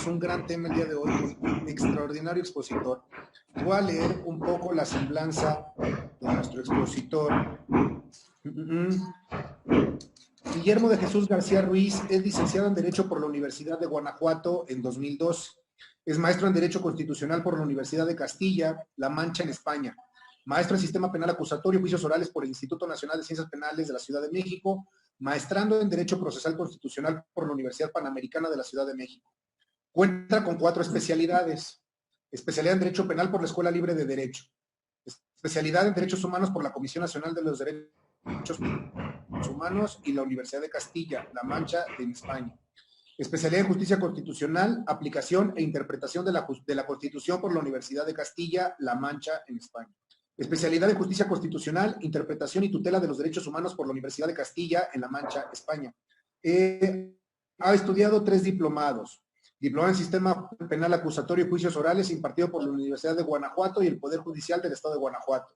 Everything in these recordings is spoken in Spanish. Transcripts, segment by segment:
tenemos un gran tema el día de hoy con un extraordinario expositor. Voy a leer un poco la semblanza de nuestro expositor. Guillermo de Jesús García Ruiz es licenciado en Derecho por la Universidad de Guanajuato en 2002. Es maestro en Derecho Constitucional por la Universidad de Castilla-La Mancha en España. Maestro en Sistema Penal Acusatorio y Juicios Orales por el Instituto Nacional de Ciencias Penales de la Ciudad de México. Maestrando en Derecho Procesal Constitucional por la Universidad Panamericana de la Ciudad de México. Cuenta con 4 especialidades. Especialidad en Derecho Penal por la Escuela Libre de Derecho. Especialidad en Derechos Humanos por la Comisión Nacional de los Derechos Humanos y la Universidad de Castilla-La Mancha en España. Especialidad en Justicia Constitucional, Aplicación e Interpretación de la Constitución por la Universidad de Castilla-La Mancha en España. Especialidad en Justicia Constitucional, Interpretación y Tutela de los Derechos Humanos por la Universidad de Castilla en La Mancha, España. Ha estudiado 3 diplomados. Diplomado en Sistema Penal Acusatorio y Juicios Orales impartido por la Universidad de Guanajuato y el Poder Judicial del Estado de Guanajuato.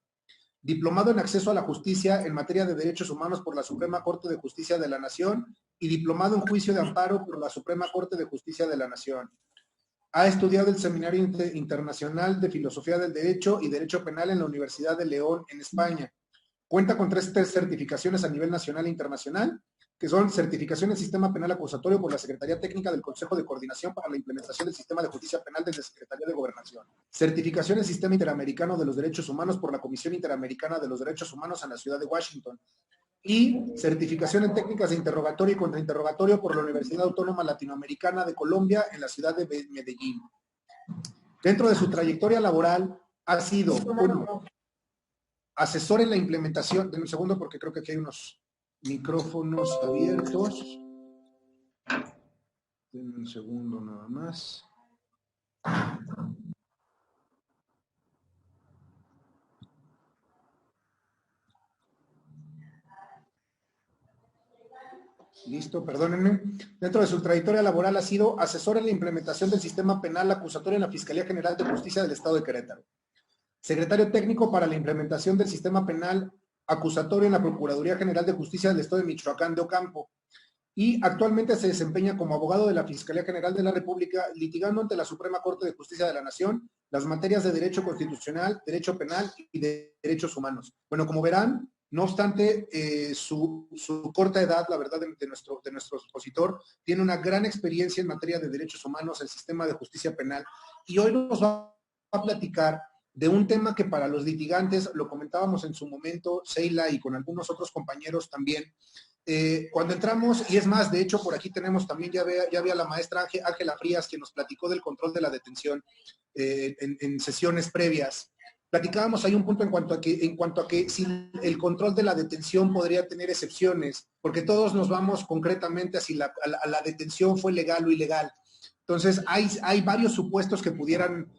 Diplomado en Acceso a la Justicia en materia de Derechos Humanos por la Suprema Corte de Justicia de la Nación y diplomado en Juicio de Amparo por la Suprema Corte de Justicia de la Nación. Ha estudiado el Seminario Internacional de Filosofía del Derecho y Derecho Penal en la Universidad de León, en España. Cuenta con 3 certificaciones a nivel nacional e internacional, que son certificación en Sistema Penal Acusatorio por la Secretaría Técnica del Consejo de Coordinación para la Implementación del Sistema de Justicia Penal desde Secretaría de Gobernación. Certificación en Sistema Interamericano de los Derechos Humanos por la Comisión Interamericana de los Derechos Humanos en la ciudad de Washington. Y certificación en técnicas de interrogatorio y contrainterrogatorio por la Universidad Autónoma Latinoamericana de Colombia en la ciudad de Medellín. Dentro de su trayectoria laboral ha sido, uno, asesor en la implementación, denme un segundo porque creo que aquí hay unos micrófonos abiertos. Denme un segundo nada más. Listo, perdónenme. Dentro de su trayectoria laboral ha sido asesor en la implementación del sistema penal acusatorio en la Fiscalía General de Justicia del Estado de Querétaro. Secretario técnico para la implementación del sistema penal acusatorio en la Procuraduría General de Justicia del Estado de Michoacán de Ocampo. Y actualmente se desempeña como abogado de la Fiscalía General de la República, litigando ante la Suprema Corte de Justicia de la Nación las materias de Derecho Constitucional, Derecho Penal y de Derechos Humanos. Bueno, como verán, no obstante su corta edad, la verdad, de nuestro expositor, tiene una gran experiencia en materia de derechos humanos, el sistema de justicia penal, y hoy nos va a platicar de un tema que para los litigantes, lo comentábamos en su momento, Sheila y con algunos otros compañeros también, cuando entramos, y es más, de hecho, por aquí tenemos también, ya había la maestra Ángela Frías, que nos platicó del control de la detención en sesiones previas. Platicábamos ahí un punto en cuanto a que si el control de la detención podría tener excepciones, porque todos nos vamos concretamente a si la detención fue legal o ilegal. Entonces, hay varios supuestos que pudieran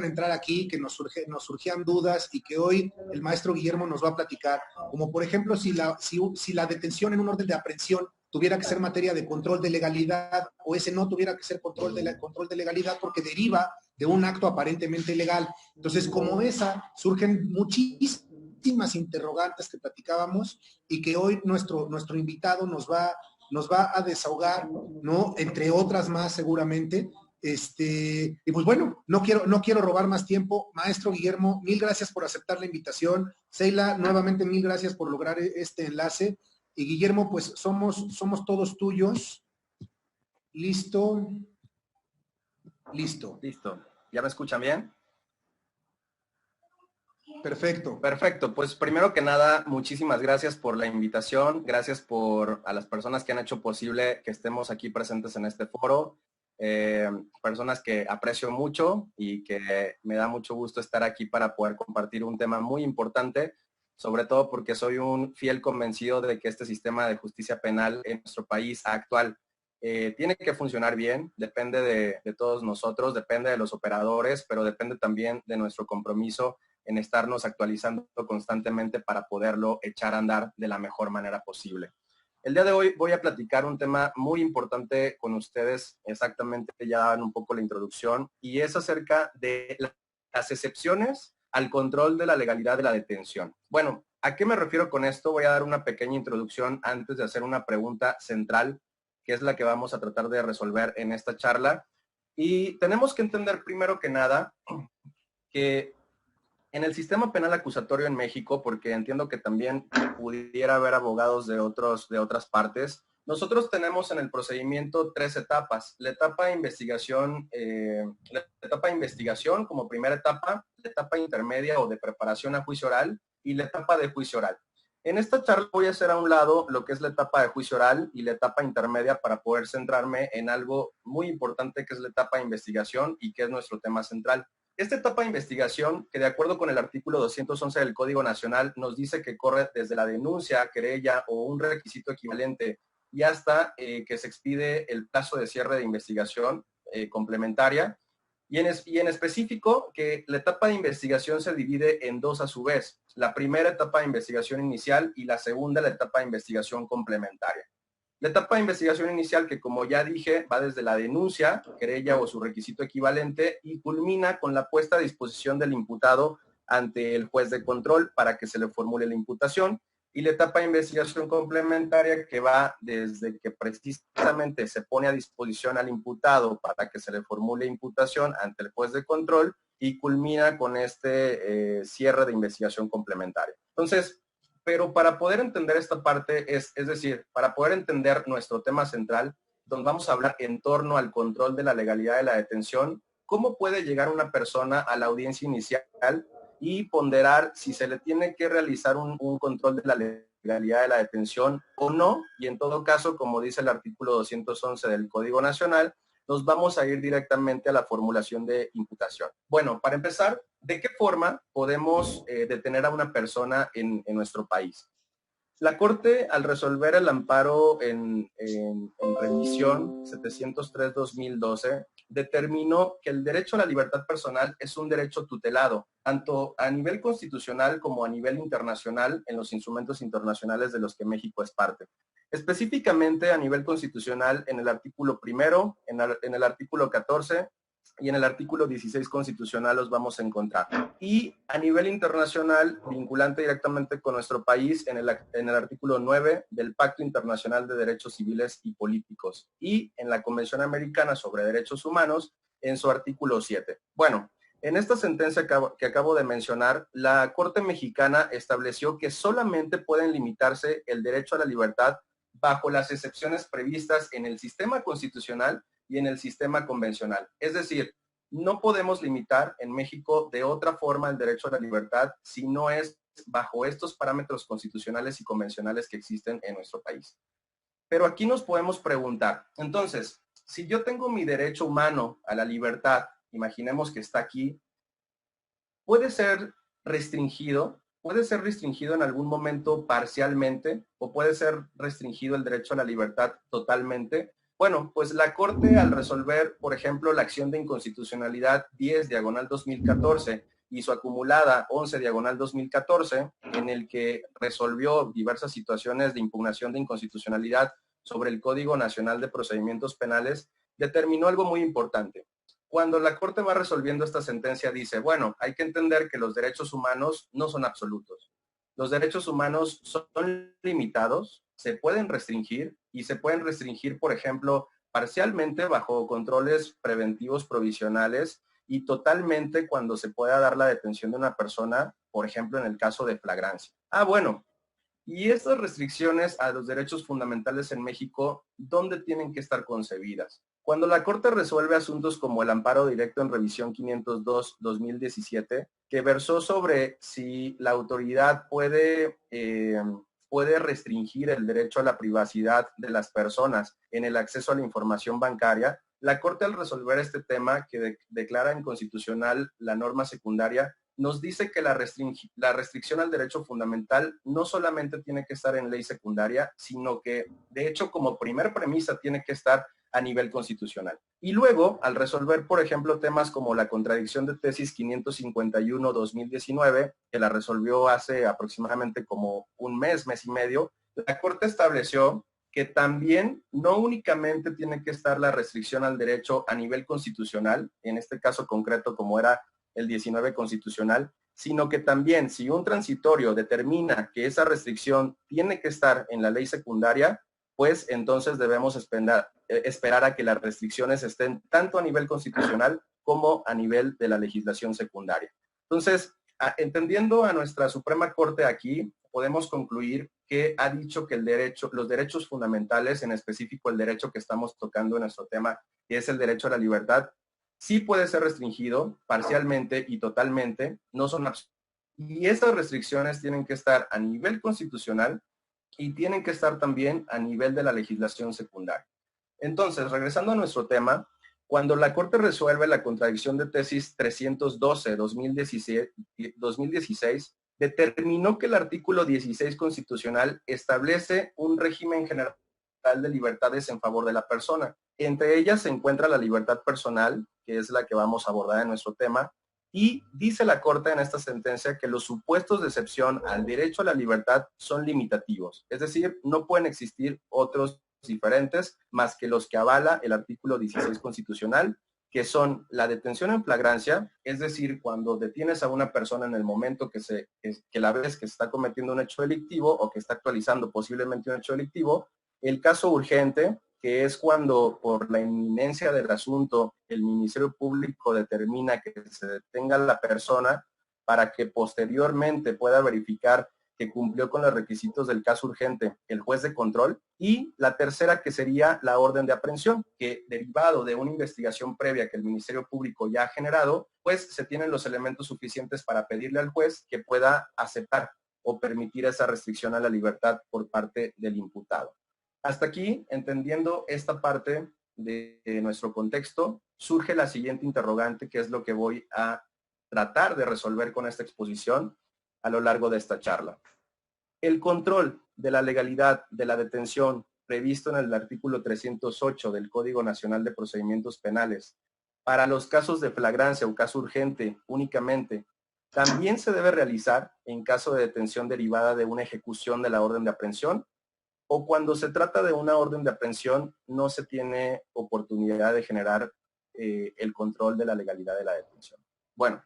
entrar aquí, que nos surgían dudas y que hoy el maestro Guillermo nos va a platicar, como por ejemplo si la detención en un orden de aprehensión tuviera que ser materia de control de legalidad o ese no tuviera que ser control de legalidad porque deriva de un acto aparentemente ilegal. Entonces, como esa, surgen muchísimas interrogantes que platicábamos y que hoy nuestro invitado nos va a desahogar, ¿no? Entre otras más seguramente. Y pues bueno, no quiero robar más tiempo. Maestro Guillermo, mil gracias por aceptar la invitación. Sheila, nuevamente mil gracias por lograr este enlace. Y Guillermo, pues somos todos tuyos. ¿Listo? Listo. Listo. ¿Ya me escuchan bien? Perfecto. Perfecto. Pues primero que nada, muchísimas gracias por la invitación. Gracias a las personas que han hecho posible que estemos aquí presentes en este foro. Personas que aprecio mucho y que me da mucho gusto estar aquí para poder compartir un tema muy importante, sobre todo porque soy un fiel convencido de que este sistema de justicia penal en nuestro país actual tiene que funcionar bien, depende de todos nosotros, depende de los operadores, pero depende también de nuestro compromiso en estarnos actualizando constantemente para poderlo echar a andar de la mejor manera posible. El día de hoy voy a platicar un tema muy importante con ustedes, exactamente ya daban un poco la introducción, y es acerca de las excepciones al control de la legalidad de la detención. Bueno, ¿a qué me refiero con esto? Voy a dar una pequeña introducción antes de hacer una pregunta central, que es la que vamos a tratar de resolver en esta charla. Y tenemos que entender primero que nada que en el sistema penal acusatorio en México, porque entiendo que también pudiera haber abogados de otras partes, nosotros tenemos en el procedimiento 3 etapas. La etapa de investigación como primera etapa, la etapa intermedia o de preparación a juicio oral y la etapa de juicio oral. En esta charla voy a hacer a un lado lo que es la etapa de juicio oral y la etapa intermedia para poder centrarme en algo muy importante que es la etapa de investigación y que es nuestro tema central. Esta etapa de investigación, que de acuerdo con el artículo 211 del Código Nacional, nos dice que corre desde la denuncia, querella o un requisito equivalente y hasta que se expide el plazo de cierre de investigación complementaria. Y en específico, que la etapa de investigación se divide en dos a su vez. La primera etapa de investigación inicial y la segunda, la etapa de investigación complementaria. La etapa de investigación inicial, que como ya dije, va desde la denuncia, querella o su requisito equivalente y culmina con la puesta a disposición del imputado ante el juez de control para que se le formule la imputación. Y la etapa de investigación complementaria, que va desde que precisamente se pone a disposición al imputado para que se le formule imputación ante el juez de control y culmina con este cierre de investigación complementaria. Entonces, pero para poder entender esta parte, es decir, para poder entender nuestro tema central, donde vamos a hablar en torno al control de la legalidad de la detención, ¿cómo puede llegar una persona a la audiencia inicial y ponderar si se le tiene que realizar un control de la legalidad de la detención o no? Y en todo caso, como dice el artículo 211 del Código Nacional, nos vamos a ir directamente a la formulación de imputación. Bueno, para empezar, ¿de qué forma podemos detener a una persona en nuestro país? La Corte, al resolver el amparo en revisión 703-2012, determinó que el derecho a la libertad personal es un derecho tutelado, tanto a nivel constitucional como a nivel internacional en los instrumentos internacionales de los que México es parte. Específicamente a nivel constitucional en el artículo primero, en el artículo 14 y en el artículo 16 constitucional los vamos a encontrar. Y a nivel internacional, vinculante directamente con nuestro país, en el artículo 9 del Pacto Internacional de Derechos Civiles y Políticos y en la Convención Americana sobre Derechos Humanos en su artículo 7. Bueno, en esta sentencia que acabo de mencionar, la Corte Mexicana estableció que solamente pueden limitarse el derecho a la libertad bajo las excepciones previstas en el sistema constitucional y en el sistema convencional. Es decir, no podemos limitar en México de otra forma el derecho a la libertad si no es bajo estos parámetros constitucionales y convencionales que existen en nuestro país. Pero aquí nos podemos preguntar, entonces, si yo tengo mi derecho humano a la libertad, imaginemos que está aquí, ¿puede ser restringido? ¿Puede ser restringido en algún momento parcialmente o puede ser restringido el derecho a la libertad totalmente? Bueno, pues la Corte al resolver, por ejemplo, la acción de inconstitucionalidad 10/2014 y su acumulada 11/2014, en el que resolvió diversas situaciones de impugnación de inconstitucionalidad sobre el Código Nacional de Procedimientos Penales, determinó algo muy importante. Cuando la Corte va resolviendo esta sentencia dice, bueno, hay que entender que los derechos humanos no son absolutos. Los derechos humanos son limitados, se pueden restringir y se pueden restringir, por ejemplo, parcialmente bajo controles preventivos provisionales y totalmente cuando se pueda dar la detención de una persona, por ejemplo, en el caso de flagrancia. Bueno, y estas restricciones a los derechos fundamentales en México, ¿dónde tienen que estar concebidas? Cuando la Corte resuelve asuntos como el amparo directo en revisión 502-2017, que versó sobre si la autoridad puede restringir el derecho a la privacidad de las personas en el acceso a la información bancaria, la Corte al resolver este tema que declara inconstitucional la norma secundaria, nos dice que la restricción al derecho fundamental no solamente tiene que estar en ley secundaria, sino que de hecho como primer premisa tiene que estar a nivel constitucional. Y luego, al resolver, por ejemplo, temas como la contradicción de tesis 551-2019, que la resolvió hace aproximadamente como un mes y medio, la Corte estableció que también no únicamente tiene que estar la restricción al derecho a nivel constitucional, en este caso concreto como era el 19 constitucional, sino que también si un transitorio determina que esa restricción tiene que estar en la ley secundaria, pues entonces debemos esperar a que las restricciones estén tanto a nivel constitucional como a nivel de la legislación secundaria. Entonces, entendiendo a nuestra Suprema Corte aquí, podemos concluir que ha dicho que los derechos fundamentales, en específico el derecho que estamos tocando en nuestro tema, que es el derecho a la libertad, sí puede ser restringido parcialmente y totalmente, no son absolutas. Y estas restricciones tienen que estar a nivel constitucional y tienen que estar también a nivel de la legislación secundaria. Entonces, regresando a nuestro tema, cuando la Corte resuelve la contradicción de tesis 312-2016, determinó que el artículo 16 constitucional establece un régimen general de libertades en favor de la persona. Entre ellas se encuentra la libertad personal, que es la que vamos a abordar en nuestro tema, y dice la Corte en esta sentencia que los supuestos de excepción al derecho a la libertad son limitativos, es decir, no pueden existir otros diferentes más que los que avala el artículo 16 constitucional, que son la detención en flagrancia, es decir, cuando detienes a una persona en el momento que la ves que está cometiendo un hecho delictivo o que está actualizando posiblemente un hecho delictivo, el caso urgente, que es cuando por la inminencia del asunto el Ministerio Público determina que se detenga a la persona para que posteriormente pueda verificar que cumplió con los requisitos del caso urgente el juez de control, y la tercera, que sería la orden de aprehensión, que derivado de una investigación previa que el Ministerio Público ya ha generado, pues se tienen los elementos suficientes para pedirle al juez que pueda aceptar o permitir esa restricción a la libertad por parte del imputado. Hasta aquí, entendiendo esta parte de nuestro contexto, surge la siguiente interrogante, que es lo que voy a tratar de resolver con esta exposición a lo largo de esta charla. El control de la legalidad de la detención previsto en el artículo 308 del Código Nacional de Procedimientos Penales para los casos de flagrancia o caso urgente únicamente, también se debe realizar en caso de detención derivada de una ejecución de la orden de aprehensión, o cuando se trata de una orden de aprehensión no se tiene oportunidad de generar el control de la legalidad de la detención. Bueno,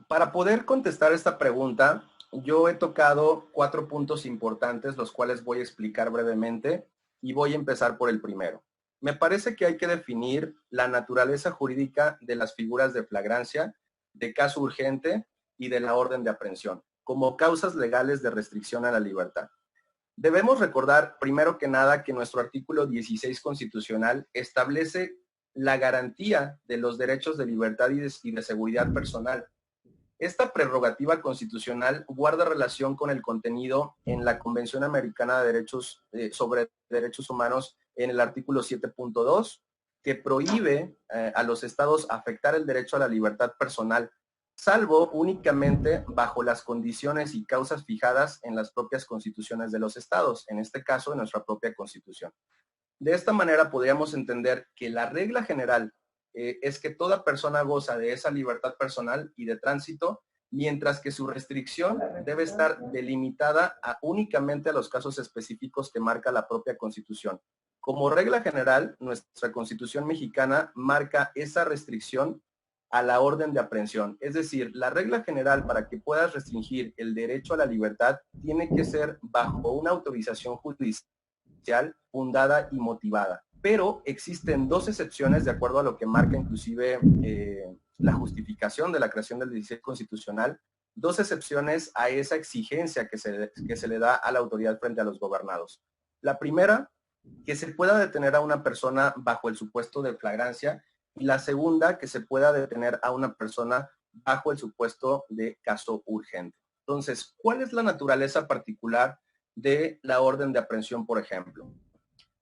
para poder contestar esta pregunta, yo he tocado 4 puntos importantes, los cuales voy a explicar brevemente, y voy a empezar por el primero. Me parece que hay que definir la naturaleza jurídica de las figuras de flagrancia, de caso urgente y de la orden de aprehensión, como causas legales de restricción a la libertad. Debemos recordar, primero que nada, que nuestro artículo 16 constitucional establece la garantía de los derechos de libertad y de seguridad personal. Esta prerrogativa constitucional guarda relación con el contenido en la Convención Americana de Derechos sobre Derechos Humanos en el artículo 7.2, que prohíbe a los estados afectar el derecho a la libertad personal, salvo únicamente bajo las condiciones y causas fijadas en las propias constituciones de los estados, en este caso en nuestra propia constitución. De esta manera podríamos entender que la regla general es que toda persona goza de esa libertad personal y de tránsito, mientras que su restricción debe estar delimitada únicamente a los casos específicos que marca la propia Constitución. Como regla general, nuestra Constitución mexicana marca esa restricción a la orden de aprehensión. Es decir, la regla general para que puedas restringir el derecho a la libertad tiene que ser bajo una autorización judicial fundada y motivada. Pero existen 2 excepciones de acuerdo a lo que marca inclusive la justificación de la creación del 16 constitucional, 2 excepciones a esa exigencia que se le da a la autoridad frente a los gobernados. La primera, que se pueda detener a una persona bajo el supuesto de flagrancia, y la segunda, que se pueda detener a una persona bajo el supuesto de caso urgente. Entonces, ¿cuál es la naturaleza particular de la orden de aprehensión, por ejemplo?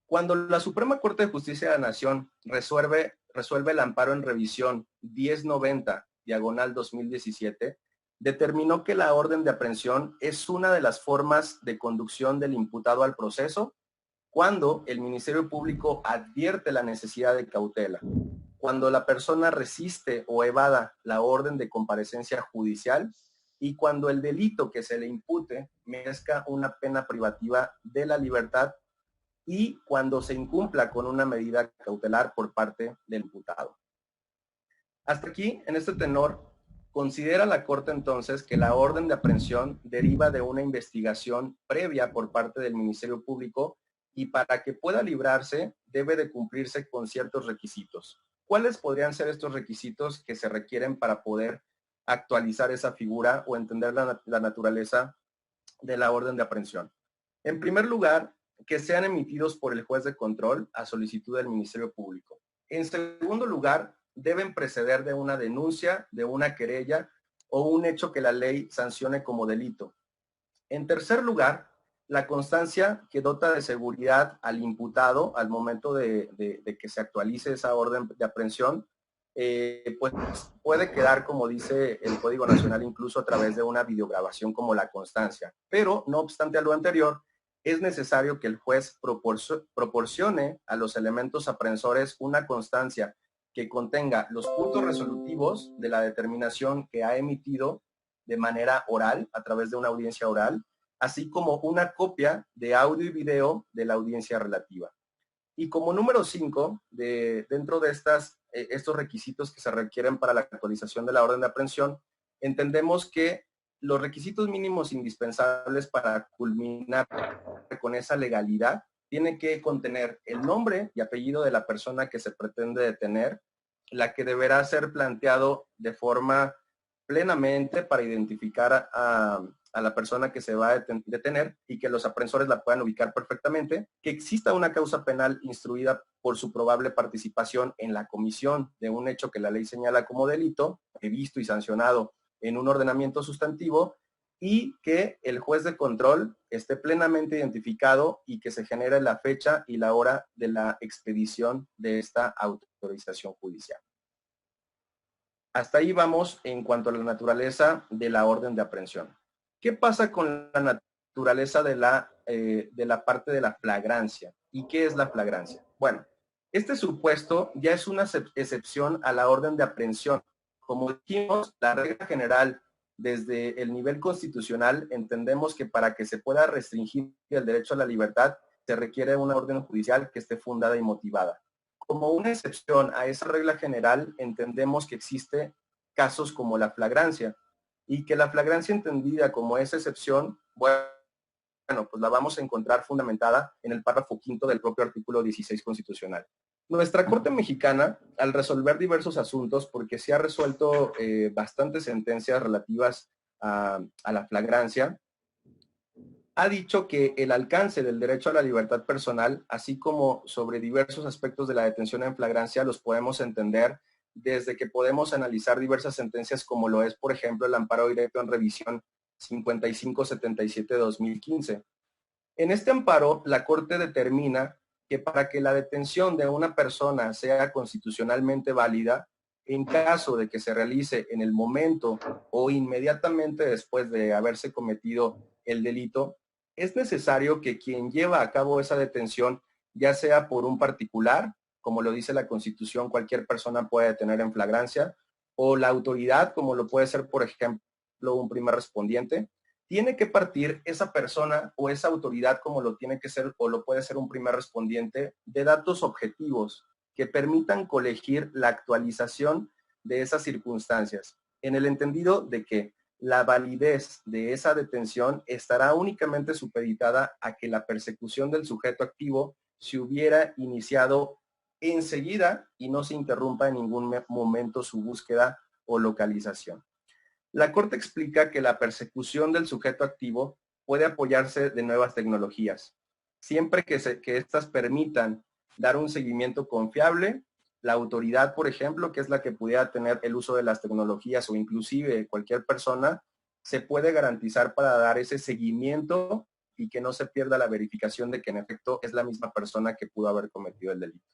Cuando la Suprema Corte de Justicia de la Nación resuelve el amparo en revisión 1090/2017, determinó que la orden de aprehensión es una de las formas de conducción del imputado al proceso cuando el Ministerio Público advierte la necesidad de cautela, cuando la persona resiste o evada la orden de comparecencia judicial y cuando el delito que se le impute merezca una pena privativa de la libertad y cuando se incumpla con una medida cautelar por parte del imputado. Hasta aquí, en este tenor, considera la Corte entonces que la orden de aprehensión deriva de una investigación previa por parte del Ministerio Público y para que pueda librarse debe de cumplirse con ciertos requisitos. ¿Cuáles podrían ser estos requisitos que se requieren para poder actualizar esa figura o entender la naturaleza de la orden de aprehensión? En primer lugar, que sean emitidos por el juez de control a solicitud del Ministerio Público. En segundo lugar, deben preceder de una denuncia, de una querella o un hecho que la ley sancione como delito. En tercer lugar, la constancia que dota de seguridad al imputado al momento de que se actualice esa orden de aprehensión, pues puede quedar, como dice el Código Nacional, incluso a través de una videograbación como la constancia. Pero, no obstante a lo anterior, es necesario que el juez proporcione a los elementos aprehensores una constancia que contenga los puntos resolutivos de la determinación que ha emitido de manera oral, a través de una audiencia oral, así como una copia de audio y video de la audiencia relativa. Y como número 5, dentro de estos requisitos que se requieren para la actualización de la orden de aprehensión, entendemos que los requisitos mínimos indispensables para culminar con esa legalidad tiene que contener el nombre y apellido de la persona que se pretende detener, la que deberá ser planteado de forma plenamente para identificar a la persona que se va a detener y que los aprehensores la puedan ubicar perfectamente, que exista una causa penal instruida por su probable participación en la comisión de un hecho que la ley señala como delito, previsto y sancionado en un ordenamiento sustantivo, y que el juez de control esté plenamente identificado y que se genere la fecha y la hora de la expedición de esta autorización judicial. Hasta ahí vamos en cuanto a la naturaleza de la orden de aprehensión. ¿Qué pasa con la naturaleza de la parte de la flagrancia? ¿Y qué es la flagrancia? Bueno, este supuesto ya es una excepción a la orden de aprehensión. Como dijimos, la regla general desde el nivel constitucional entendemos que para que se pueda restringir el derecho a la libertad se requiere una orden judicial que esté fundada y motivada. Como una excepción a esa regla general, entendemos que existe casos como la flagrancia y que la flagrancia entendida como esa excepción, bueno, pues la vamos a encontrar fundamentada en el párrafo 5º del propio artículo 16 constitucional. Nuestra Corte Mexicana, al resolver diversos asuntos, porque se ha resuelto bastantes sentencias relativas a la flagrancia, ha dicho que el alcance del derecho a la libertad personal, así como sobre diversos aspectos de la detención en flagrancia, los podemos entender desde que podemos analizar diversas sentencias como lo es, por ejemplo, el amparo directo en revisión 5577-2015. En este amparo, la Corte determina que para que la detención de una persona sea constitucionalmente válida, en caso de que se realice en el momento o inmediatamente después de haberse cometido el delito, es necesario que quien lleva a cabo esa detención, ya sea por un particular, como lo dice la Constitución, cualquier persona puede detener en flagrancia, o la autoridad, como lo puede ser, por ejemplo, un primer respondiente, tiene que partir esa persona o esa autoridad, como lo tiene que ser o lo puede ser un primer respondiente, de datos objetivos que permitan colegir la actualización de esas circunstancias, en el entendido de que la validez de esa detención estará únicamente supeditada a que la persecución del sujeto activo se hubiera iniciado enseguida y no se interrumpa en ningún momento su búsqueda o localización. La Corte explica que la persecución del sujeto activo puede apoyarse de nuevas tecnologías, siempre que éstas permitan dar un seguimiento confiable. La autoridad, por ejemplo, que es la que pudiera tener el uso de las tecnologías o inclusive cualquier persona, se puede garantizar para dar ese seguimiento y que no se pierda la verificación de que en efecto es la misma persona que pudo haber cometido el delito.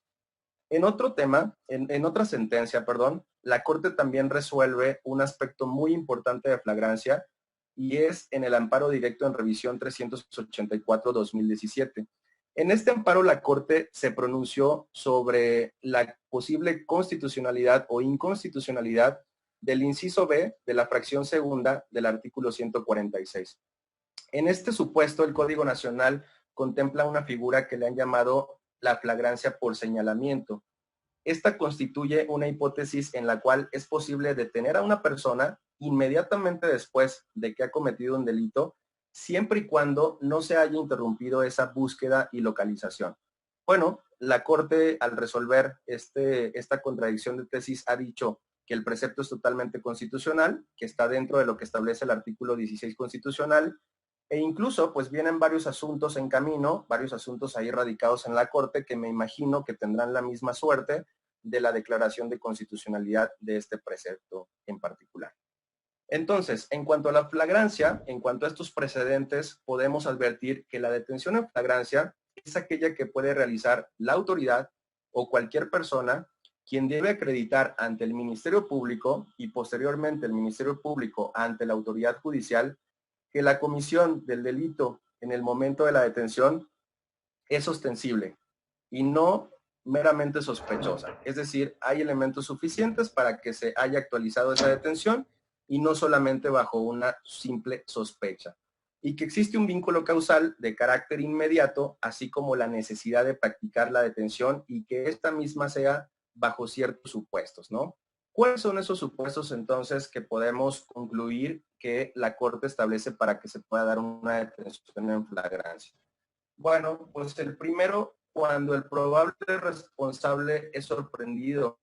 En otro tema, en otra sentencia, perdón, la Corte también resuelve un aspecto muy importante de flagrancia y es en el amparo directo en revisión 384-2017. En este amparo la Corte se pronunció sobre la posible constitucionalidad o inconstitucionalidad del inciso B de la fracción segunda del artículo 146. En este supuesto, el Código Nacional contempla una figura que le han llamado la flagrancia por señalamiento. Esta constituye una hipótesis en la cual es posible detener a una persona inmediatamente después de que ha cometido un delito siempre y cuando no se haya interrumpido esa búsqueda y localización. Bueno, la Corte, al resolver esta contradicción de tesis, ha dicho que el precepto es totalmente constitucional, que está dentro de lo que establece el artículo 16 constitucional, e incluso pues vienen varios asuntos en camino, varios asuntos ahí radicados en la Corte que me imagino que tendrán la misma suerte de la declaración de constitucionalidad de este precepto en particular. Entonces, en cuanto a la flagrancia, en cuanto a estos precedentes, podemos advertir que la detención en flagrancia es aquella que puede realizar la autoridad o cualquier persona quien debe acreditar ante el Ministerio Público y posteriormente el Ministerio Público ante la autoridad judicial que la comisión del delito en el momento de la detención es ostensible y no meramente sospechosa. Es decir, hay elementos suficientes para que se haya actualizado esa detención y no solamente bajo una simple sospecha. Y que existe un vínculo causal de carácter inmediato, así como la necesidad de practicar la detención y que esta misma sea bajo ciertos supuestos, ¿no? ¿Cuáles son esos supuestos entonces que podemos concluir que la Corte establece para que se pueda dar una detención en flagrancia? Bueno, pues el primero, cuando el probable responsable es sorprendido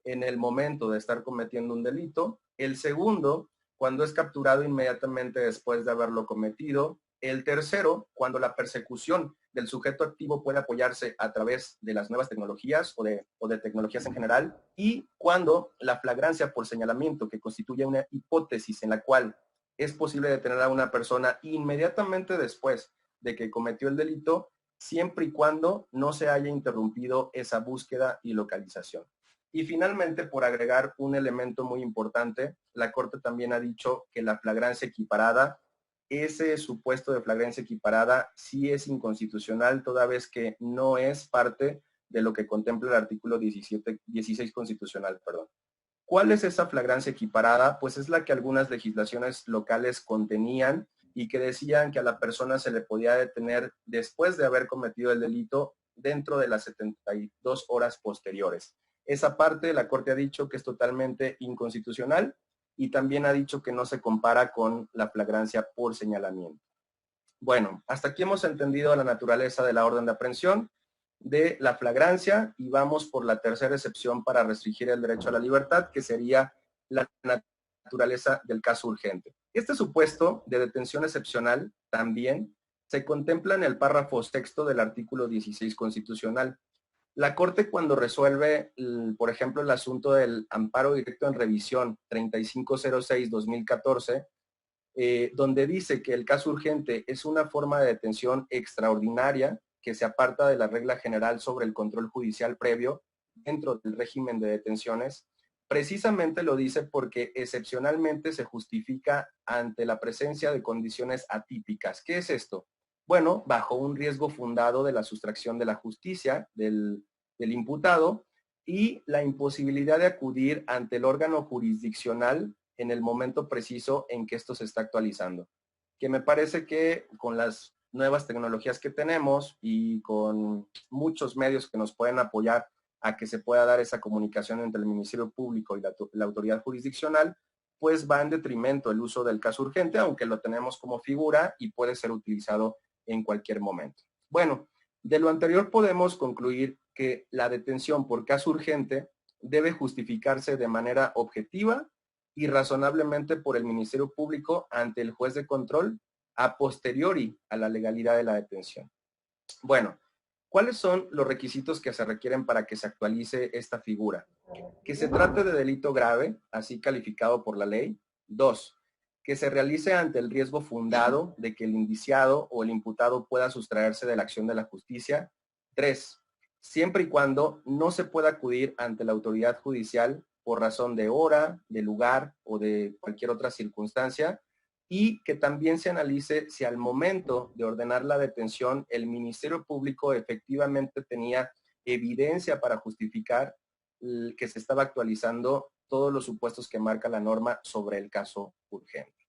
en el momento de estar cometiendo un delito. El segundo, cuando es capturado inmediatamente después de haberlo cometido. El tercero, cuando la persecución del sujeto activo puede apoyarse a través de las nuevas tecnologías o de tecnologías en general. Y cuando la flagrancia por señalamiento, que constituye una hipótesis en la cual es posible detener a una persona inmediatamente después de que cometió el delito, siempre y cuando no se haya interrumpido esa búsqueda y localización. Y finalmente, por agregar un elemento muy importante, la Corte también ha dicho que la flagrancia equiparada, ese supuesto de flagrancia equiparada sí es inconstitucional, toda vez que no es parte de lo que contempla el artículo 16 constitucional. ¿Cuál es esa flagrancia equiparada? Pues es la que algunas legislaciones locales contenían y que decían que a la persona se le podía detener después de haber cometido el delito dentro de las 72 horas posteriores. Esa parte la Corte ha dicho que es totalmente inconstitucional y también ha dicho que no se compara con la flagrancia por señalamiento. Bueno, hasta aquí hemos entendido la naturaleza de la orden de aprehensión, de la flagrancia, y vamos por la tercera excepción para restringir el derecho a la libertad, que sería la naturaleza del caso urgente. Este supuesto de detención excepcional también se contempla en el párrafo sexto del artículo 16 constitucional. La Corte, cuando resuelve, por ejemplo, el asunto del amparo directo en revisión 3506-2014, donde dice que el caso urgente es una forma de detención extraordinaria que se aparta de la regla general sobre el control judicial previo dentro del régimen de detenciones, precisamente lo dice porque excepcionalmente se justifica ante la presencia de condiciones atípicas. ¿Qué es esto? Bueno, bajo un riesgo fundado de la sustracción de la justicia del imputado y la imposibilidad de acudir ante el órgano jurisdiccional en el momento preciso en que esto se está actualizando. Que me parece que con las nuevas tecnologías que tenemos y con muchos medios que nos pueden apoyar a que se pueda dar esa comunicación entre el Ministerio Público y la autoridad jurisdiccional, pues va en detrimento el uso del caso urgente, aunque lo tenemos como figura y puede ser utilizado en cualquier momento. Bueno, de lo anterior podemos concluir que la detención por caso urgente debe justificarse de manera objetiva y razonablemente por el Ministerio Público ante el juez de control a posteriori a la legalidad de la detención. Bueno, ¿cuáles son los requisitos que se requieren para que se actualice esta figura? Que se trate de delito grave, así calificado por la ley. 2. Que se realice ante el riesgo fundado de que el indiciado o el imputado pueda sustraerse de la acción de la justicia. 3. Siempre y cuando no se pueda acudir ante la autoridad judicial por razón de hora, de lugar o de cualquier otra circunstancia, y que también se analice si al momento de ordenar la detención el Ministerio Público efectivamente tenía evidencia para justificar que se estaba actualizando todos los supuestos que marca la norma sobre el caso urgente.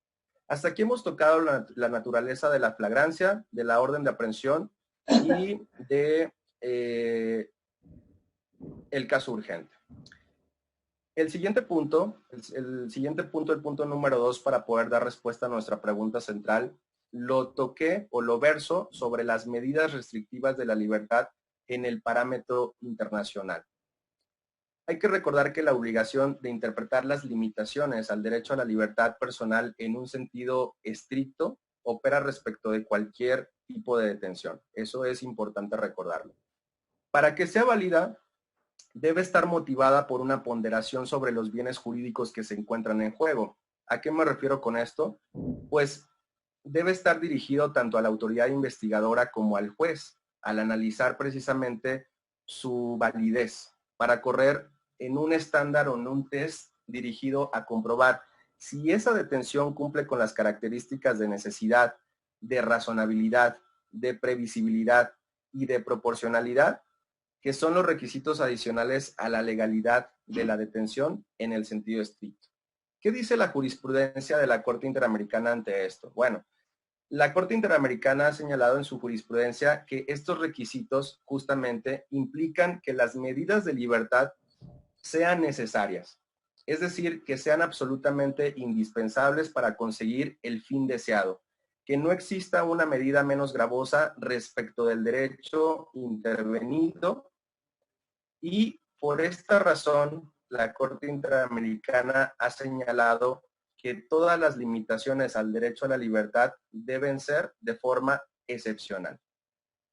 Hasta aquí hemos tocado la naturaleza de la flagrancia, de la orden de aprehensión y de el caso urgente. El siguiente punto, el punto número 2 para poder dar respuesta a nuestra pregunta central, lo toqué o lo verso sobre las medidas restrictivas de la libertad en el parámetro internacional. Hay que recordar que la obligación de interpretar las limitaciones al derecho a la libertad personal en un sentido estricto opera respecto de cualquier tipo de detención. Eso es importante recordarlo. Para que sea válida, debe estar motivada por una ponderación sobre los bienes jurídicos que se encuentran en juego. ¿A qué me refiero con esto? Pues debe estar dirigido tanto a la autoridad investigadora como al juez, al analizar precisamente su validez, para correr en un estándar o en un test dirigido a comprobar si esa detención cumple con las características de necesidad, de razonabilidad, de previsibilidad y de proporcionalidad, que son los requisitos adicionales a la legalidad de la detención en el sentido estricto. ¿Qué dice la jurisprudencia de la Corte Interamericana ante esto? Bueno, la Corte Interamericana ha señalado en su jurisprudencia que estos requisitos justamente implican que las medidas de libertad sean necesarias, es decir, que sean absolutamente indispensables para conseguir el fin deseado, que no exista una medida menos gravosa respecto del derecho intervenido y por esta razón la Corte Interamericana ha señalado que todas las limitaciones al derecho a la libertad deben ser de forma excepcional.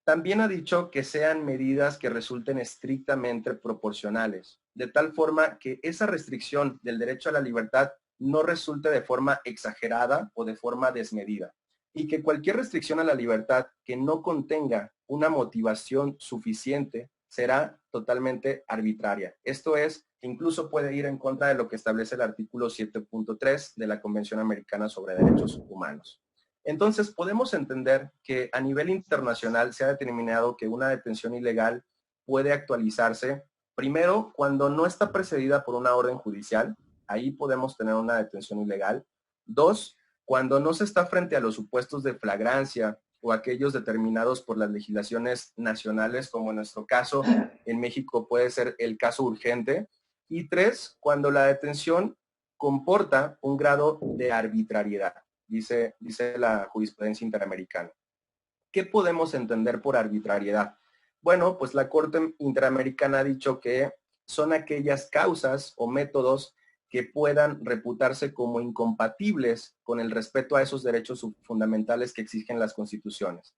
También ha dicho que sean medidas que resulten estrictamente proporcionales, de tal forma que esa restricción del derecho a la libertad no resulte de forma exagerada o de forma desmedida, y que cualquier restricción a la libertad que no contenga una motivación suficiente será totalmente arbitraria. Esto es, incluso puede ir en contra de lo que establece el artículo 7.3 de la Convención Americana sobre Derechos Humanos. Entonces, podemos entender que a nivel internacional se ha determinado que una detención ilegal puede actualizarse, primero, cuando no está precedida por una orden judicial, ahí podemos tener una detención ilegal. Dos, cuando no se está frente a los supuestos de flagrancia o aquellos determinados por las legislaciones nacionales, como en nuestro caso, en México puede ser el caso urgente. Y tres, cuando la detención comporta un grado de arbitrariedad. Dice la jurisprudencia interamericana. ¿Qué podemos entender por arbitrariedad? Bueno, pues la Corte Interamericana ha dicho que son aquellas causas o métodos que puedan reputarse como incompatibles con el respeto a esos derechos fundamentales que exigen las constituciones.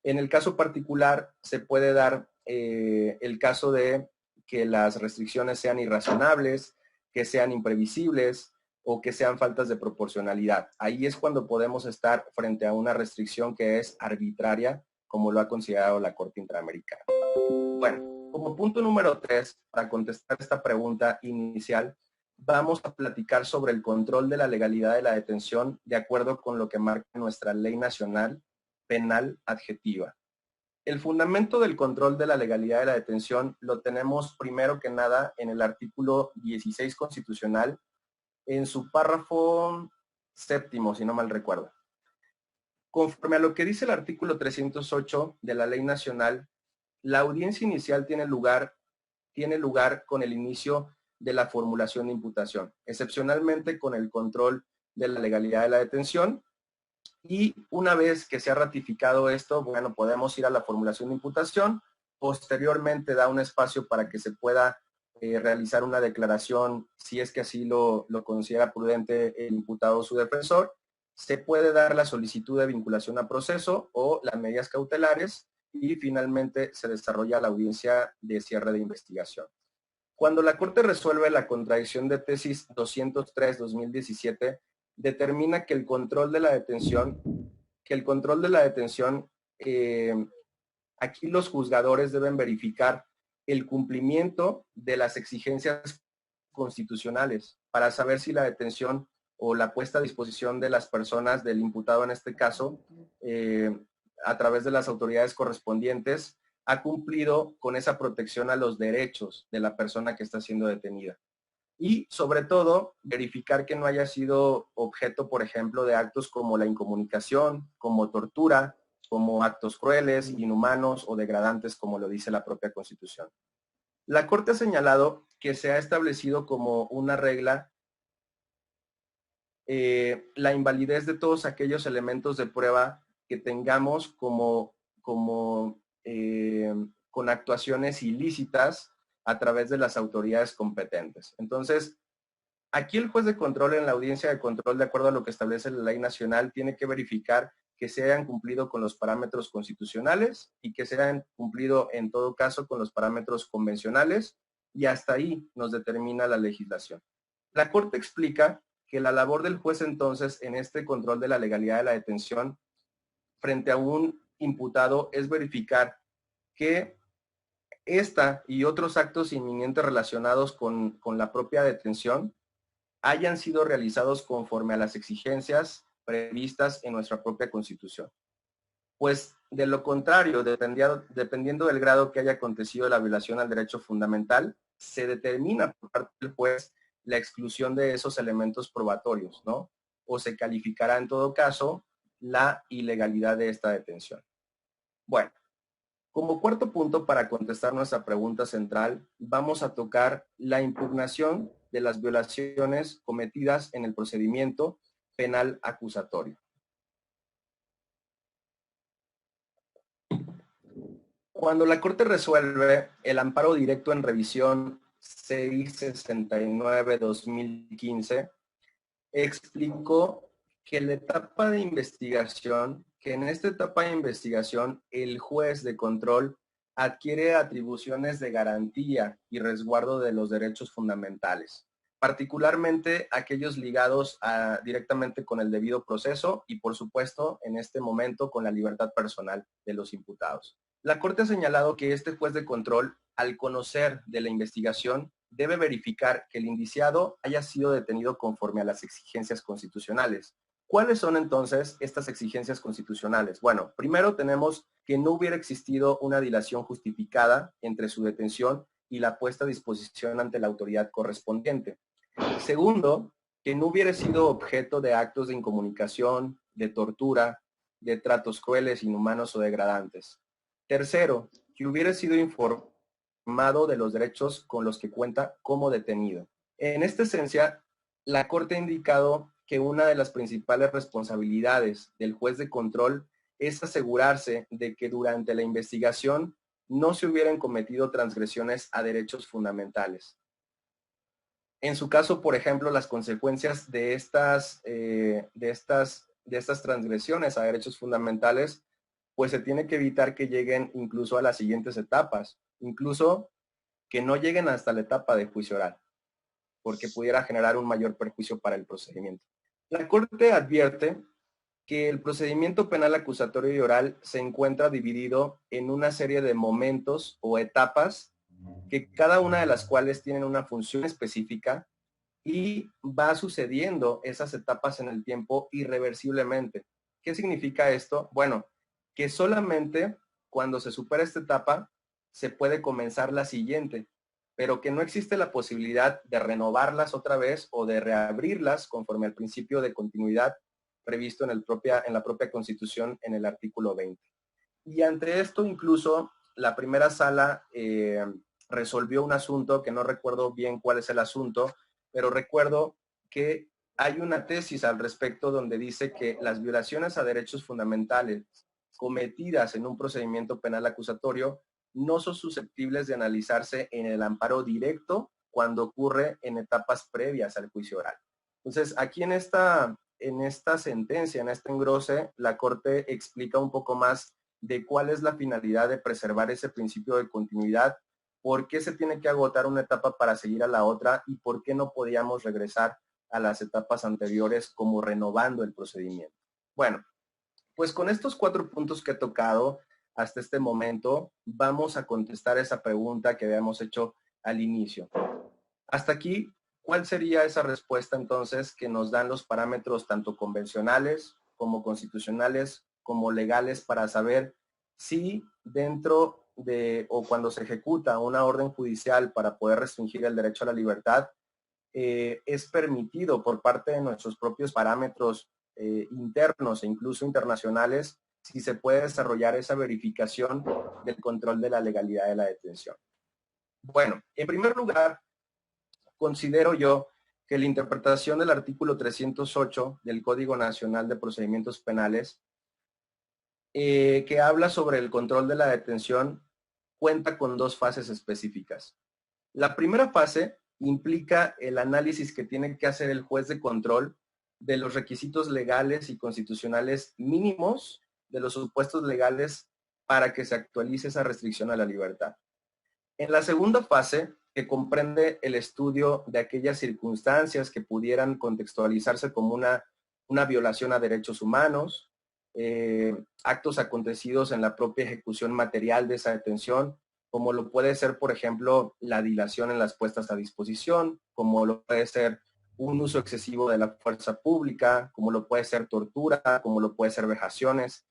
En el caso particular, se puede dar el caso de que las restricciones sean irrazonables, que sean imprevisibles, o que sean faltas de proporcionalidad. Ahí es cuando podemos estar frente a una restricción que es arbitraria, como lo ha considerado la Corte Interamericana. Bueno, como punto número 3, para contestar esta pregunta inicial, vamos a platicar sobre el control de la legalidad de la detención de acuerdo con lo que marca nuestra Ley Nacional Penal Adjetiva. El fundamento del control de la legalidad de la detención lo tenemos primero que nada en el artículo 16 constitucional, en su párrafo séptimo, si no mal recuerdo. Conforme a lo que dice el artículo 308 de la Ley Nacional, la audiencia inicial tiene lugar con el inicio de la formulación de imputación, excepcionalmente con el control de la legalidad de la detención. Y una vez que se ha ratificado esto, bueno, podemos ir a la formulación de imputación. Posteriormente da un espacio para que se pueda realizar una declaración, si es que así lo considera prudente el imputado o su defensor. Se puede dar la solicitud de vinculación a proceso o las medidas cautelares y finalmente se desarrolla la audiencia de cierre de investigación. Cuando la Corte resuelve la contradicción de tesis 203-2017, determina que el control de la detención, aquí los juzgadores deben verificar el cumplimiento de las exigencias constitucionales para saber si la detención o la puesta a disposición de las personas, del imputado en este caso, a través de las autoridades correspondientes, ha cumplido con esa protección a los derechos de la persona que está siendo detenida. Y sobre todo, verificar que no haya sido objeto, por ejemplo, de actos como la incomunicación, como tortura, como actos crueles, inhumanos o degradantes, como lo dice la propia Constitución. La Corte ha señalado que se ha establecido como una regla la invalidez de todos aquellos elementos de prueba que tengamos con actuaciones ilícitas a través de las autoridades competentes. Entonces, aquí el juez de control en la audiencia de control, de acuerdo a lo que establece la ley nacional, tiene que verificar que se hayan cumplido con los parámetros constitucionales y que se hayan cumplido en todo caso con los parámetros convencionales, y hasta ahí nos determina la legislación. La Corte explica que la labor del juez entonces en este control de la legalidad de la detención frente a un imputado es verificar que esta y otros actos inminentes relacionados con la propia detención hayan sido realizados conforme a las exigencias previstas en nuestra propia Constitución. Pues de lo contrario, dependiendo del grado que haya acontecido la violación al derecho fundamental, se determina por parte del juez la exclusión de esos elementos probatorios, ¿no? O se calificará en todo caso la ilegalidad de esta detención. Bueno, como cuarto punto para contestar nuestra pregunta central, vamos a tocar la impugnación de las violaciones cometidas en el procedimiento penal acusatorio. Cuando la Corte resuelve el amparo directo en revisión 669-2015, explicó que en esta etapa de investigación el juez de control adquiere atribuciones de garantía y resguardo de los derechos fundamentales, particularmente aquellos ligados directamente con el debido proceso y, por supuesto, en este momento con la libertad personal de los imputados. La Corte ha señalado que este juez de control, al conocer de la investigación, debe verificar que el indiciado haya sido detenido conforme a las exigencias constitucionales. ¿Cuáles son entonces estas exigencias constitucionales? Bueno, primero tenemos que no hubiera existido una dilación justificada entre su detención y la puesta a disposición ante la autoridad correspondiente. Segundo, que no hubiera sido objeto de actos de incomunicación, de tortura, de tratos crueles, inhumanos o degradantes. Tercero, que hubiera sido informado de los derechos con los que cuenta como detenido. En esta esencia, la Corte ha indicado que una de las principales responsabilidades del juez de control es asegurarse de que durante la investigación no se hubieran cometido transgresiones a derechos fundamentales. En su caso, por ejemplo, las consecuencias de estas transgresiones a derechos fundamentales, pues se tiene que evitar que lleguen incluso a las siguientes etapas, incluso que no lleguen hasta la etapa de juicio oral, porque pudiera generar un mayor perjuicio para el procedimiento. La Corte advierte que el procedimiento penal acusatorio y oral se encuentra dividido en una serie de momentos o etapas, que cada una de las cuales tienen una función específica y va sucediendo esas etapas en el tiempo irreversiblemente. ¿Qué significa esto? Bueno, que solamente cuando se supera esta etapa se puede comenzar la siguiente, pero que no existe la posibilidad de renovarlas otra vez o de reabrirlas conforme al principio de continuidad previsto en la propia Constitución en el artículo 20. Y ante esto incluso la primera sala resolvió un asunto que no recuerdo bien cuál es el asunto, pero recuerdo que hay una tesis al respecto donde dice que las violaciones a derechos fundamentales cometidas en un procedimiento penal acusatorio no son susceptibles de analizarse en el amparo directo cuando ocurre en etapas previas al juicio oral. Entonces, aquí en esta sentencia, en este engrose, la Corte explica un poco más de cuál es la finalidad de preservar ese principio de continuidad, por qué se tiene que agotar una etapa para seguir a la otra y por qué no podíamos regresar a las etapas anteriores como renovando el procedimiento. Bueno, pues con estos 4 puntos que he tocado hasta este momento, vamos a contestar esa pregunta que habíamos hecho al inicio. Hasta aquí, ¿cuál sería esa respuesta entonces que nos dan los parámetros tanto convencionales como constitucionales como legales para saber si dentro de o cuando se ejecuta una orden judicial para poder restringir el derecho a la libertad, es permitido por parte de nuestros propios parámetros internos e incluso internacionales si se puede desarrollar esa verificación del control de la legalidad de la detención? Bueno, en primer lugar, considero yo que la interpretación del artículo 308 del Código Nacional de Procedimientos Penales, que habla sobre el control de la detención, cuenta con dos fases específicas. La primera fase implica el análisis que tiene que hacer el juez de control de los requisitos legales y constitucionales mínimos de los supuestos legales para que se actualice esa restricción a la libertad. En la segunda fase, que comprende el estudio de aquellas circunstancias que pudieran contextualizarse como una violación a derechos humanos, actos acontecidos en la propia ejecución material de esa detención, como lo puede ser, por ejemplo, la dilación en las puestas a disposición, como lo puede ser un uso excesivo de la fuerza pública, como lo puede ser tortura, como lo puede ser vejaciones.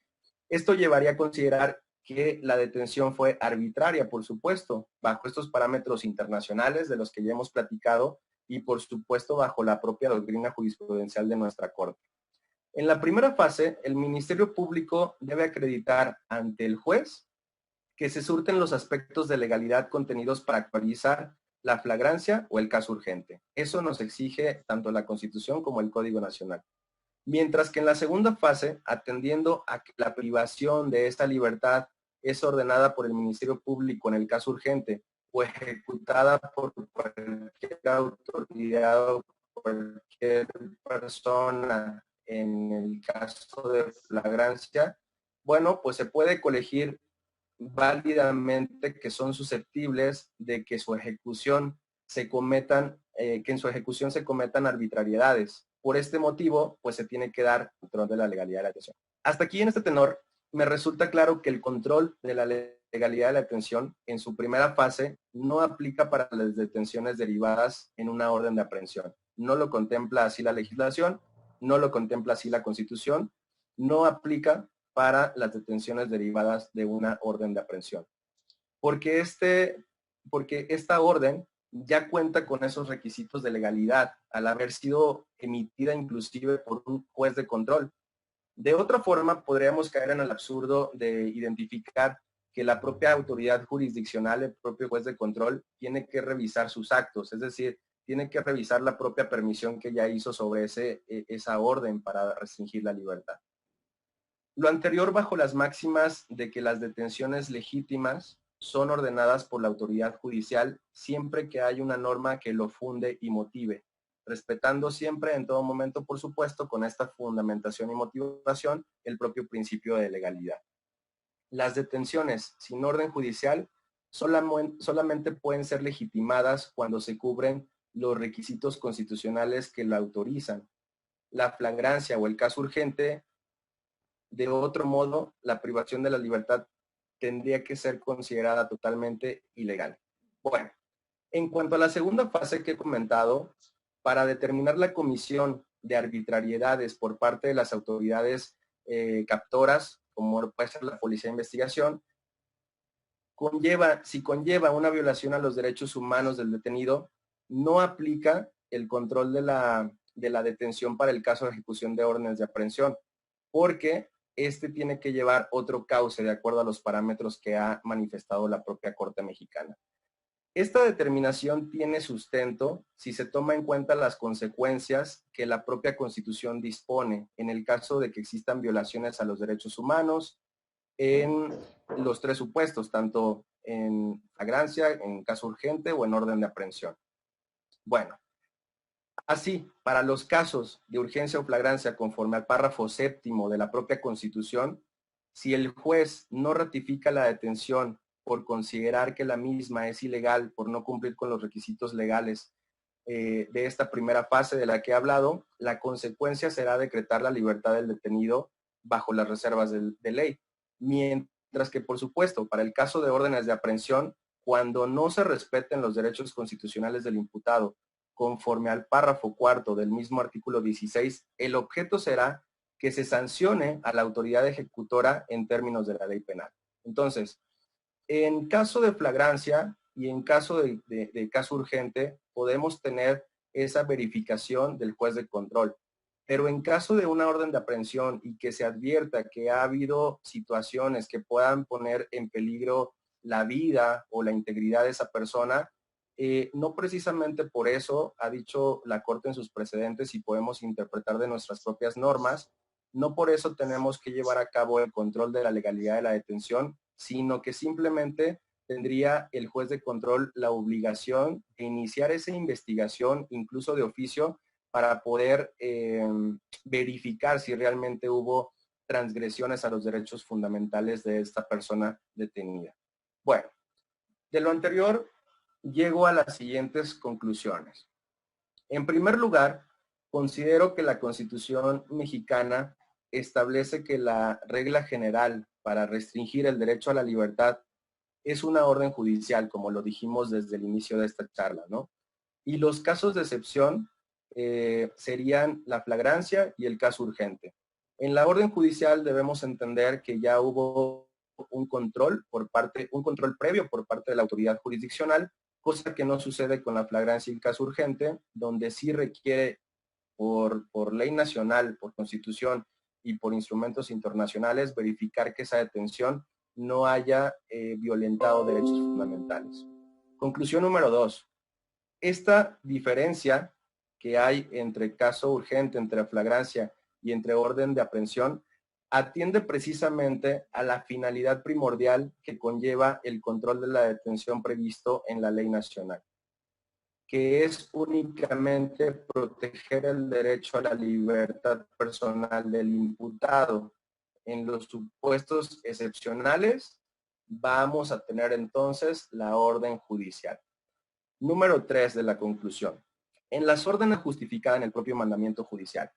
Esto llevaría a considerar que la detención fue arbitraria, por supuesto, bajo estos parámetros internacionales de los que ya hemos platicado y, por supuesto, bajo la propia doctrina jurisprudencial de nuestra Corte. En la primera fase, el Ministerio Público debe acreditar ante el juez que se surten los aspectos de legalidad contenidos para actualizar la flagrancia o el caso urgente. Eso nos exige tanto la Constitución como el Código Nacional. Mientras que en la segunda fase, atendiendo a que la privación de esta libertad es ordenada por el Ministerio Público en el caso urgente o ejecutada por cualquier autoridad o cualquier persona en el caso de flagrancia, bueno, pues se puede colegir válidamente que son susceptibles de que su ejecución se cometan, que en su ejecución se cometan arbitrariedades. Por este motivo, pues se tiene que dar control de la legalidad de la detención. Hasta aquí en este tenor, me resulta claro que el control de la legalidad de la detención en su primera fase no aplica para las detenciones derivadas en una orden de aprehensión. No lo contempla así la legislación, no lo contempla así la Constitución, no aplica para las detenciones derivadas de una orden de aprehensión. Porque esta orden ya cuenta con esos requisitos de legalidad al haber sido emitida inclusive por un juez de control. De otra forma, podríamos caer en el absurdo de identificar que la propia autoridad jurisdiccional, el propio juez de control, tiene que revisar sus actos, es decir, tiene que revisar la propia permisión que ya hizo sobre esa orden para restringir la libertad. Lo anterior bajo las máximas de que las detenciones legítimas son ordenadas por la autoridad judicial siempre que hay una norma que lo funde y motive, respetando siempre en todo momento, por supuesto, con esta fundamentación y motivación, el propio principio de legalidad. Las detenciones sin orden judicial solamente pueden ser legitimadas cuando se cubren los requisitos constitucionales que la autorizan. La flagrancia o el caso urgente. De otro modo, la privación de la libertad tendría que ser considerada totalmente ilegal. Bueno, en cuanto a la segunda fase que he comentado, para determinar la comisión de arbitrariedades por parte de las autoridades captoras, como puede ser la Policía de Investigación, si conlleva una violación a los derechos humanos del detenido, no aplica el control de la detención para el caso de ejecución de órdenes de aprehensión, porque este tiene que llevar otro cauce de acuerdo a los parámetros que ha manifestado la propia Corte Mexicana. Esta determinación tiene sustento si se toma en cuenta las consecuencias que la propia Constitución dispone en el caso de que existan violaciones a los derechos humanos en los tres supuestos, tanto en flagrancia, en caso urgente o en orden de aprehensión. Bueno, así, para los casos de urgencia o flagrancia conforme al párrafo séptimo de la propia Constitución, si el juez no ratifica la detención por considerar que la misma es ilegal por no cumplir con los requisitos legales de esta primera fase de la que he hablado, la consecuencia será decretar la libertad del detenido bajo las reservas de ley. Mientras que, por supuesto, para el caso de órdenes de aprehensión, cuando no se respeten los derechos constitucionales del imputado, conforme al párrafo cuarto del mismo artículo 16, el objeto será que se sancione a la autoridad ejecutora en términos de la ley penal. Entonces, en caso de flagrancia y en caso de caso urgente, podemos tener esa verificación del juez de control. Pero en caso de una orden de aprehensión y que se advierta que ha habido situaciones que puedan poner en peligro la vida o la integridad de esa persona, No precisamente por eso, ha dicho la Corte en sus precedentes y podemos interpretar de nuestras propias normas, no por eso tenemos que llevar a cabo el control de la legalidad de la detención, sino que simplemente tendría el juez de control la obligación de iniciar esa investigación, incluso de oficio, para poder verificar si realmente hubo transgresiones a los derechos fundamentales de esta persona detenida. Bueno, de lo anterior, llego a las siguientes conclusiones. En primer lugar, considero que la Constitución mexicana establece que la regla general para restringir el derecho a la libertad es una orden judicial, como lo dijimos desde el inicio de esta charla, ¿no? Y los casos de excepción serían la flagrancia y el caso urgente. En la orden judicial debemos entender que ya hubo un control previo por parte de la autoridad jurisdiccional, cosa que no sucede con la flagrancia y el caso urgente, donde sí requiere por ley nacional, por constitución y por instrumentos internacionales verificar que esa detención no haya violentado derechos fundamentales. Conclusión número 2. Esta diferencia que hay entre caso urgente, entre flagrancia y entre orden de aprehensión, atiende precisamente a la finalidad primordial que conlleva el control de la detención previsto en la ley nacional, que es únicamente proteger el derecho a la libertad personal del imputado. En los supuestos excepcionales, vamos a tener entonces la orden judicial. Número 3 de la conclusión. En las órdenes justificadas en el propio mandamiento judicial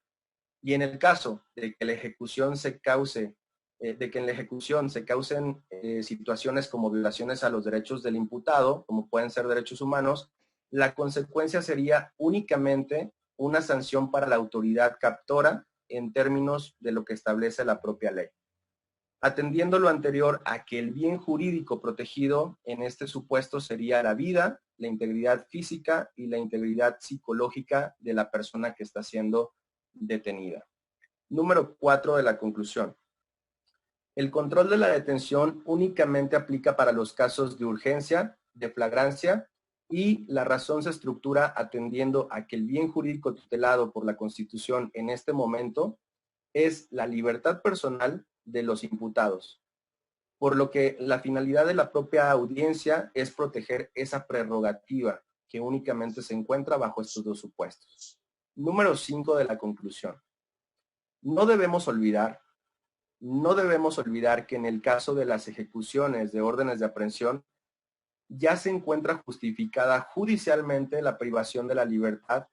y en el caso de que la ejecución se cause, en la ejecución se causen situaciones como violaciones a los derechos del imputado, como pueden ser derechos humanos, la consecuencia sería únicamente una sanción para la autoridad captora en términos de lo que establece la propia ley. Atendiendo lo anterior a que el bien jurídico protegido en este supuesto sería la vida, la integridad física y la integridad psicológica de la persona que está siendo detenida. Número 4 de la conclusión. El control de la detención únicamente aplica para los casos de urgencia, de flagrancia, y la razón se estructura atendiendo a que el bien jurídico tutelado por la Constitución en este momento es la libertad personal de los imputados, por lo que la finalidad de la propia audiencia es proteger esa prerrogativa que únicamente se encuentra bajo estos dos supuestos. Número 5 de la conclusión. No debemos olvidar que en el caso de las ejecuciones de órdenes de aprehensión ya se encuentra justificada judicialmente la privación de la libertad.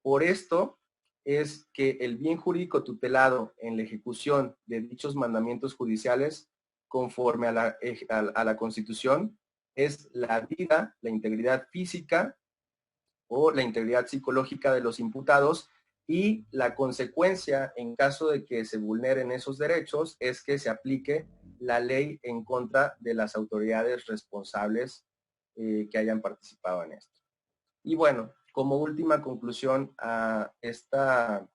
Por esto es que el bien jurídico tutelado en la ejecución de dichos mandamientos judiciales, conforme a la Constitución, es la vida, la integridad física o la integridad psicológica de los imputados, y la consecuencia en caso de que se vulneren esos derechos es que se aplique la ley en contra de las autoridades responsables que hayan participado en esto. Y bueno, como última conclusión a esta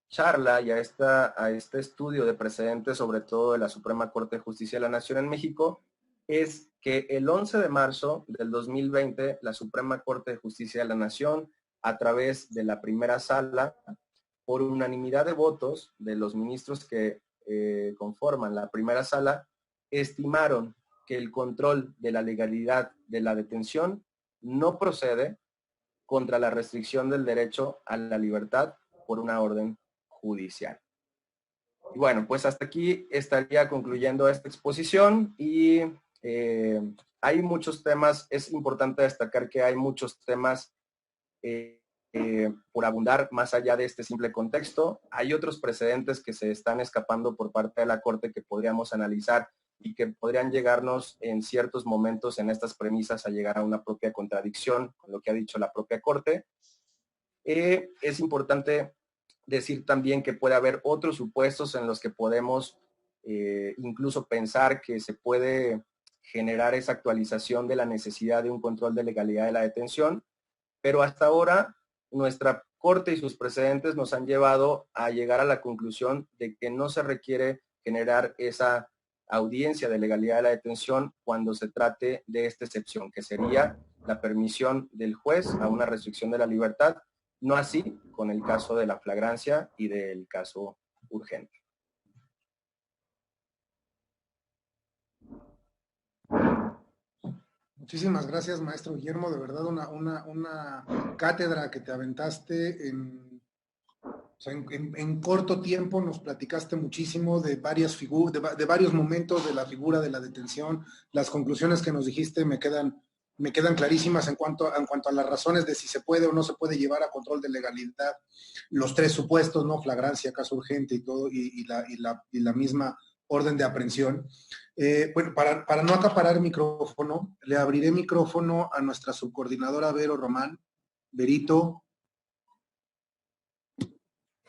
charla y a este estudio de precedentes, sobre todo de la Suprema Corte de Justicia de la Nación en México, es que el 11 de marzo del 2020, la Suprema Corte de Justicia de la Nación, a través de la primera sala, por unanimidad de votos de los ministros que conforman la primera sala, estimaron que el control de la legalidad de la detención no procede contra la restricción del derecho a la libertad por una orden judicial. Y bueno, pues hasta aquí estaría concluyendo esta exposición y hay muchos temas. Es importante destacar que hay muchos temas por abundar más allá de este simple contexto. Hay otros precedentes que se están escapando por parte de la Corte que podríamos analizar y que podrían llegarnos en ciertos momentos en estas premisas a llegar a una propia contradicción con lo que ha dicho la propia Corte. Es importante decir también que puede haber otros supuestos en los que podemos incluso pensar que se puede generar esa actualización de la necesidad de un control de legalidad de la detención, pero hasta ahora nuestra Corte y sus precedentes nos han llevado a llegar a la conclusión de que no se requiere generar esa audiencia de legalidad de la detención cuando se trate de esta excepción, que sería la permisión del juez a una restricción de la libertad, no así con el caso de la flagrancia y del caso urgente. Muchísimas gracias, maestro Guillermo. De verdad, una cátedra que te aventaste en corto tiempo. Nos platicaste muchísimo de varias figuras, de varios momentos de la figura de la detención. Las conclusiones que nos dijiste me quedan clarísimas en cuanto a las razones de si se puede o no se puede llevar a control de legalidad los tres supuestos, ¿no? Flagrancia, caso urgente y todo, y la misma orden de aprehensión. Bueno, para no acaparar micrófono, le abriré micrófono a nuestra subcoordinadora Vero Román. Verito.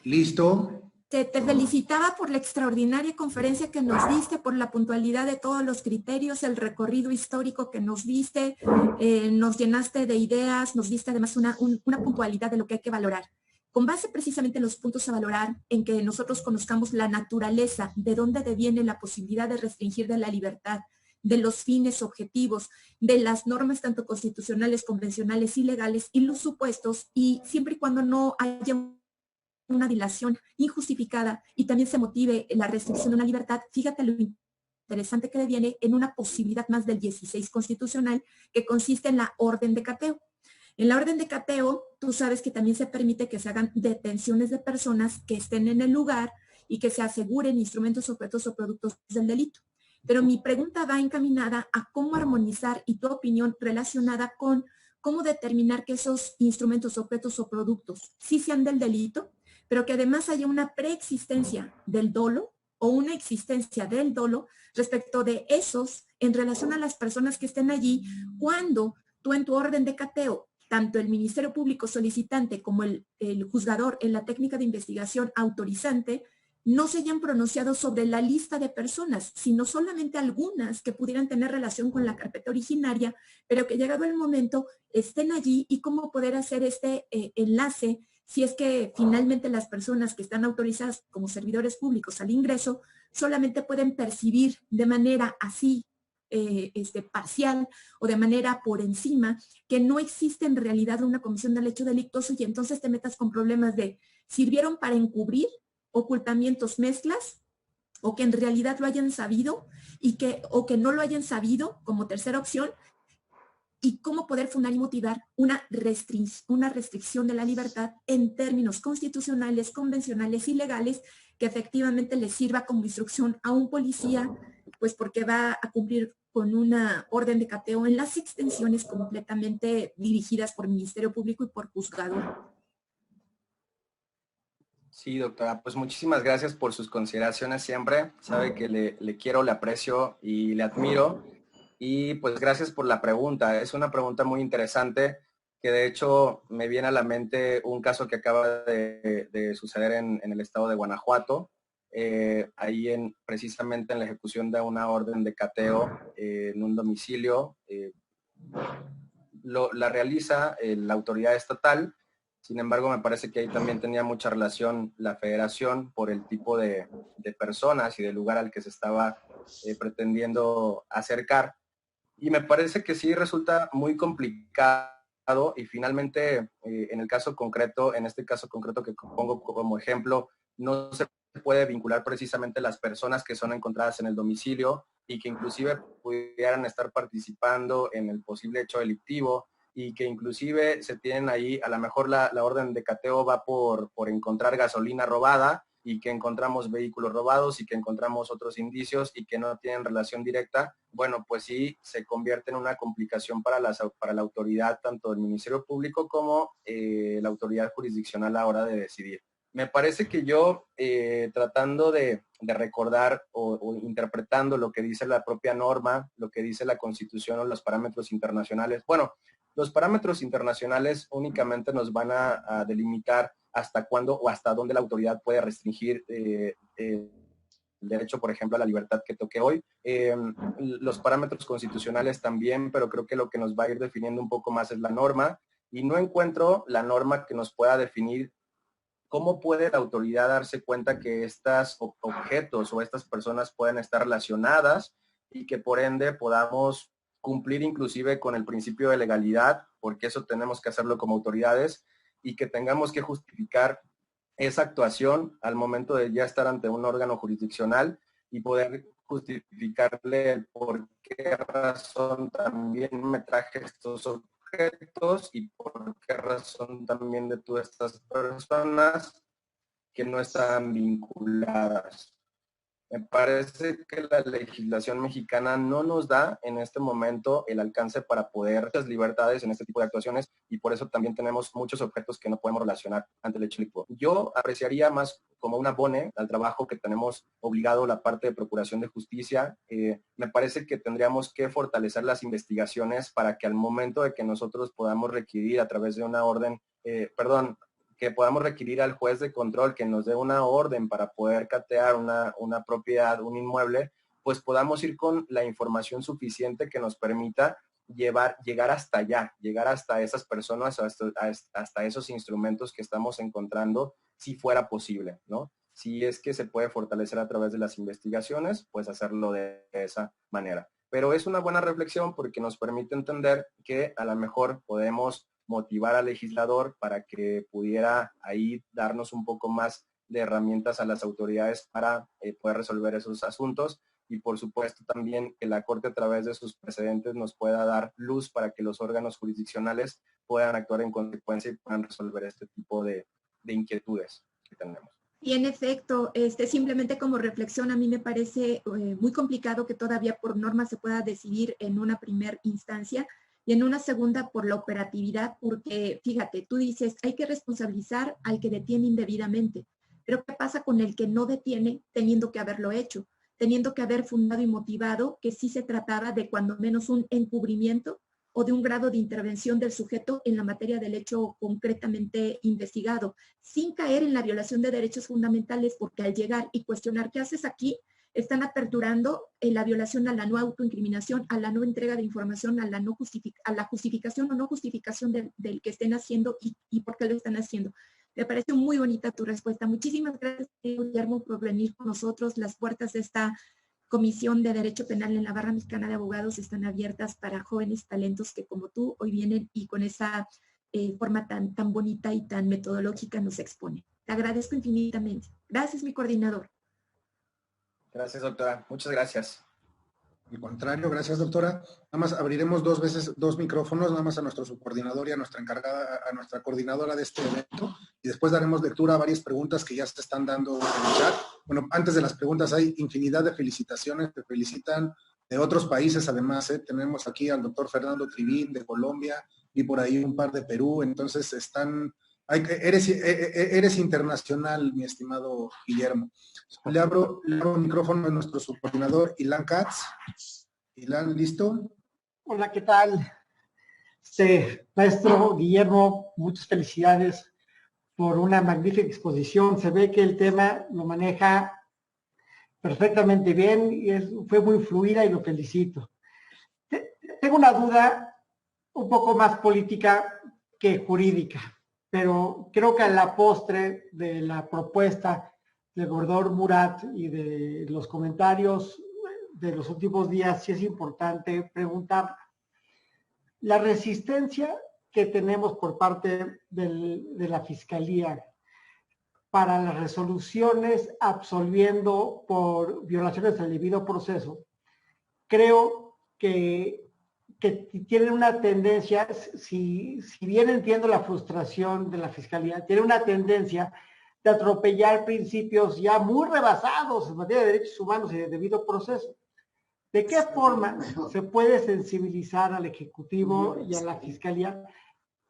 ¿Listo? Te felicitaba por la extraordinaria conferencia que nos diste, por la puntualidad de todos los criterios, el recorrido histórico que nos diste, nos llenaste de ideas, nos diste además una puntualidad de lo que hay que valorar. Con base precisamente en los puntos a valorar, en que nosotros conozcamos la naturaleza, de dónde deviene la posibilidad de restringir de la libertad, de los fines objetivos, de las normas tanto constitucionales, convencionales y legales y los supuestos, y siempre y cuando no haya una dilación injustificada y también se motive la restricción de una libertad, fíjate lo interesante que deviene en una posibilidad más del 16 constitucional que consiste en la orden de cateo. En la orden de cateo, tú sabes que también se permite que se hagan detenciones de personas que estén en el lugar y que se aseguren instrumentos, objetos o productos del delito. Pero mi pregunta va encaminada a cómo armonizar y tu opinión relacionada con cómo determinar que esos instrumentos, objetos o productos sí sean del delito, pero que además haya una preexistencia del dolo o una existencia del dolo respecto de esos en relación a las personas que estén allí cuando tú en tu orden de cateo, tanto el Ministerio Público solicitante como el juzgador en la técnica de investigación autorizante, no se hayan pronunciado sobre la lista de personas, sino solamente algunas que pudieran tener relación con la carpeta originaria, pero que llegado el momento estén allí y cómo poder hacer este enlace si es que finalmente las personas que están autorizadas como servidores públicos al ingreso solamente pueden percibir de manera así parcial o de manera por encima que no existe en realidad una comisión del hecho delictuoso y entonces te metas con problemas de sirvieron para encubrir ocultamientos, mezclas, o que en realidad lo hayan sabido o que no lo hayan sabido como tercera opción, y cómo poder fundar y motivar una restricción de la libertad en términos constitucionales, convencionales y legales que efectivamente le sirva como instrucción a un policía, pues porque va a cumplir con una orden de cateo en las extensiones completamente dirigidas por Ministerio Público y por juzgador. Sí, doctora, pues muchísimas gracias por sus consideraciones siempre. Sabe que le quiero, le aprecio y le admiro. Y pues gracias por la pregunta. Es una pregunta muy interesante que de hecho me viene a la mente un caso que acaba de suceder en el estado de Guanajuato, ahí precisamente en la ejecución de una orden de cateo en un domicilio. La realiza la autoridad estatal. Sin embargo, me parece que ahí también tenía mucha relación la federación por el tipo de personas y del lugar al que se estaba pretendiendo acercar. Y me parece que sí resulta muy complicado y finalmente en este caso concreto que pongo como ejemplo, no se puede vincular precisamente las personas que son encontradas en el domicilio y que inclusive pudieran estar participando en el posible hecho delictivo y que inclusive se tienen ahí, a lo mejor la orden de cateo va por encontrar gasolina robada y que encontramos vehículos robados y que encontramos otros indicios y que no tienen relación directa, bueno, pues sí se convierte en una complicación para la autoridad, tanto del Ministerio Público como la autoridad jurisdiccional a la hora de decidir. Me parece que yo, tratando de recordar o interpretando lo que dice la propia norma, lo que dice la Constitución o los parámetros internacionales, bueno, los parámetros internacionales únicamente nos van a delimitar hasta cuándo o hasta dónde la autoridad puede restringir el derecho, por ejemplo, a la libertad que toque hoy. Los parámetros constitucionales también, pero creo que lo que nos va a ir definiendo un poco más es la norma y no encuentro la norma que nos pueda definir cómo puede la autoridad darse cuenta que estos objetos o estas personas pueden estar relacionadas y que por ende podamos cumplir inclusive con el principio de legalidad, porque eso tenemos que hacerlo como autoridades, y que tengamos que justificar esa actuación al momento de ya estar ante un órgano jurisdiccional y poder justificarle el por qué razón también me traje estos objetos y por qué razón también detuve a estas personas que no están vinculadas. Me parece que la legislación mexicana no nos da en este momento el alcance para poder muchas libertades en este tipo de actuaciones, y por eso también tenemos muchos objetos que no podemos relacionar ante el hecho delictivo. Yo apreciaría más como un abone al trabajo que tenemos obligado la parte de Procuración de Justicia. Me parece que tendríamos que fortalecer las investigaciones para que al momento de que nosotros podamos requerir a través de una orden, que podamos requerir al juez de control que nos dé una orden para poder catear una propiedad, un inmueble, pues podamos ir con la información suficiente que nos permita llegar hasta allá, llegar hasta esas personas, hasta esos instrumentos que estamos encontrando, si fuera posible, ¿no? Si es que se puede fortalecer a través de las investigaciones, pues hacerlo de esa manera. Pero es una buena reflexión porque nos permite entender que a lo mejor podemos motivar al legislador para que pudiera ahí darnos un poco más de herramientas a las autoridades para poder resolver esos asuntos, y por supuesto también que la Corte a través de sus precedentes nos pueda dar luz para que los órganos jurisdiccionales puedan actuar en consecuencia y puedan resolver este tipo de inquietudes que tenemos. Y en efecto, simplemente como reflexión, a mí me parece muy complicado que todavía por norma se pueda decidir en una primera instancia y en una segunda por la operatividad, porque fíjate, tú dices, hay que responsabilizar al que detiene indebidamente, pero ¿qué pasa con el que no detiene teniendo que haberlo hecho? Teniendo que haber fundado y motivado que sí se trataba de cuando menos un encubrimiento o de un grado de intervención del sujeto en la materia del hecho concretamente investigado, sin caer en la violación de derechos fundamentales, porque al llegar y cuestionar qué haces aquí, están aperturando la violación a la no autoincriminación, a la no entrega de información, a la justificación o no justificación del que estén haciendo y por qué lo están haciendo. Me parece muy bonita tu respuesta. Muchísimas gracias, Guillermo, por venir con nosotros. Las puertas de esta Comisión de Derecho Penal en la Barra Mexicana de Abogados están abiertas para jóvenes talentos que como tú hoy vienen y con esa forma tan bonita y tan metodológica nos exponen. Te agradezco infinitamente. Gracias, mi coordinador. Gracias, doctora. Muchas gracias. Al contrario, gracias, doctora. Nada más abriremos dos micrófonos, nada más a nuestro subcoordinador y a nuestra encargada, a nuestra coordinadora de este evento, y después daremos lectura a varias preguntas que ya se están dando en el chat. Bueno, antes de las preguntas hay infinidad de felicitaciones, te felicitan de otros países además, tenemos aquí al doctor Fernando Trivín de Colombia y por ahí un par de Perú, entonces eres internacional, mi estimado Guillermo. Le abro el micrófono a nuestro subcoordinador, Ilan Katz. Ilan, ¿listo? Hola, ¿qué tal? Maestro Guillermo, muchas felicidades por una magnífica exposición. Se ve que el tema lo maneja perfectamente bien y fue muy fluida y lo felicito. Tengo una duda un poco más política que jurídica, pero creo que a la postre de la propuesta del gobernador Murat y de los comentarios de los últimos días, sí es importante preguntar la resistencia que tenemos por parte de la Fiscalía para las resoluciones absolviendo por violaciones del debido proceso. Creo que tienen una tendencia, si bien entiendo la frustración de la Fiscalía, tiene una tendencia de atropellar principios ya muy rebasados en materia de derechos humanos y de debido proceso. ¿De qué forma se puede sensibilizar al Ejecutivo y a la Fiscalía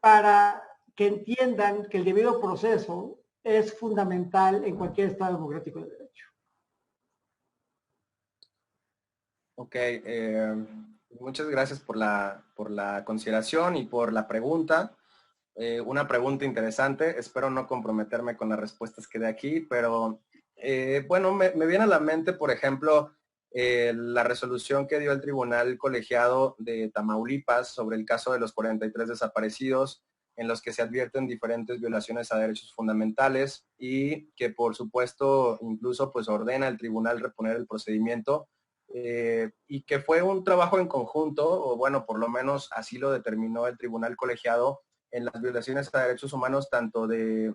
para que entiendan que el debido proceso es fundamental en cualquier Estado democrático de derecho? Ok, muchas gracias por la consideración y por la pregunta. Una pregunta interesante. Espero no comprometerme con las respuestas que dé aquí, pero bueno, me viene a la mente, por ejemplo, la resolución que dio el Tribunal Colegiado de Tamaulipas sobre el caso de los 43 desaparecidos, en los que se advierten diferentes violaciones a derechos fundamentales y que por supuesto incluso pues ordena al tribunal reponer el procedimiento y que fue un trabajo en conjunto, o bueno, por lo menos así lo determinó el tribunal colegiado, en las violaciones a derechos humanos, tanto de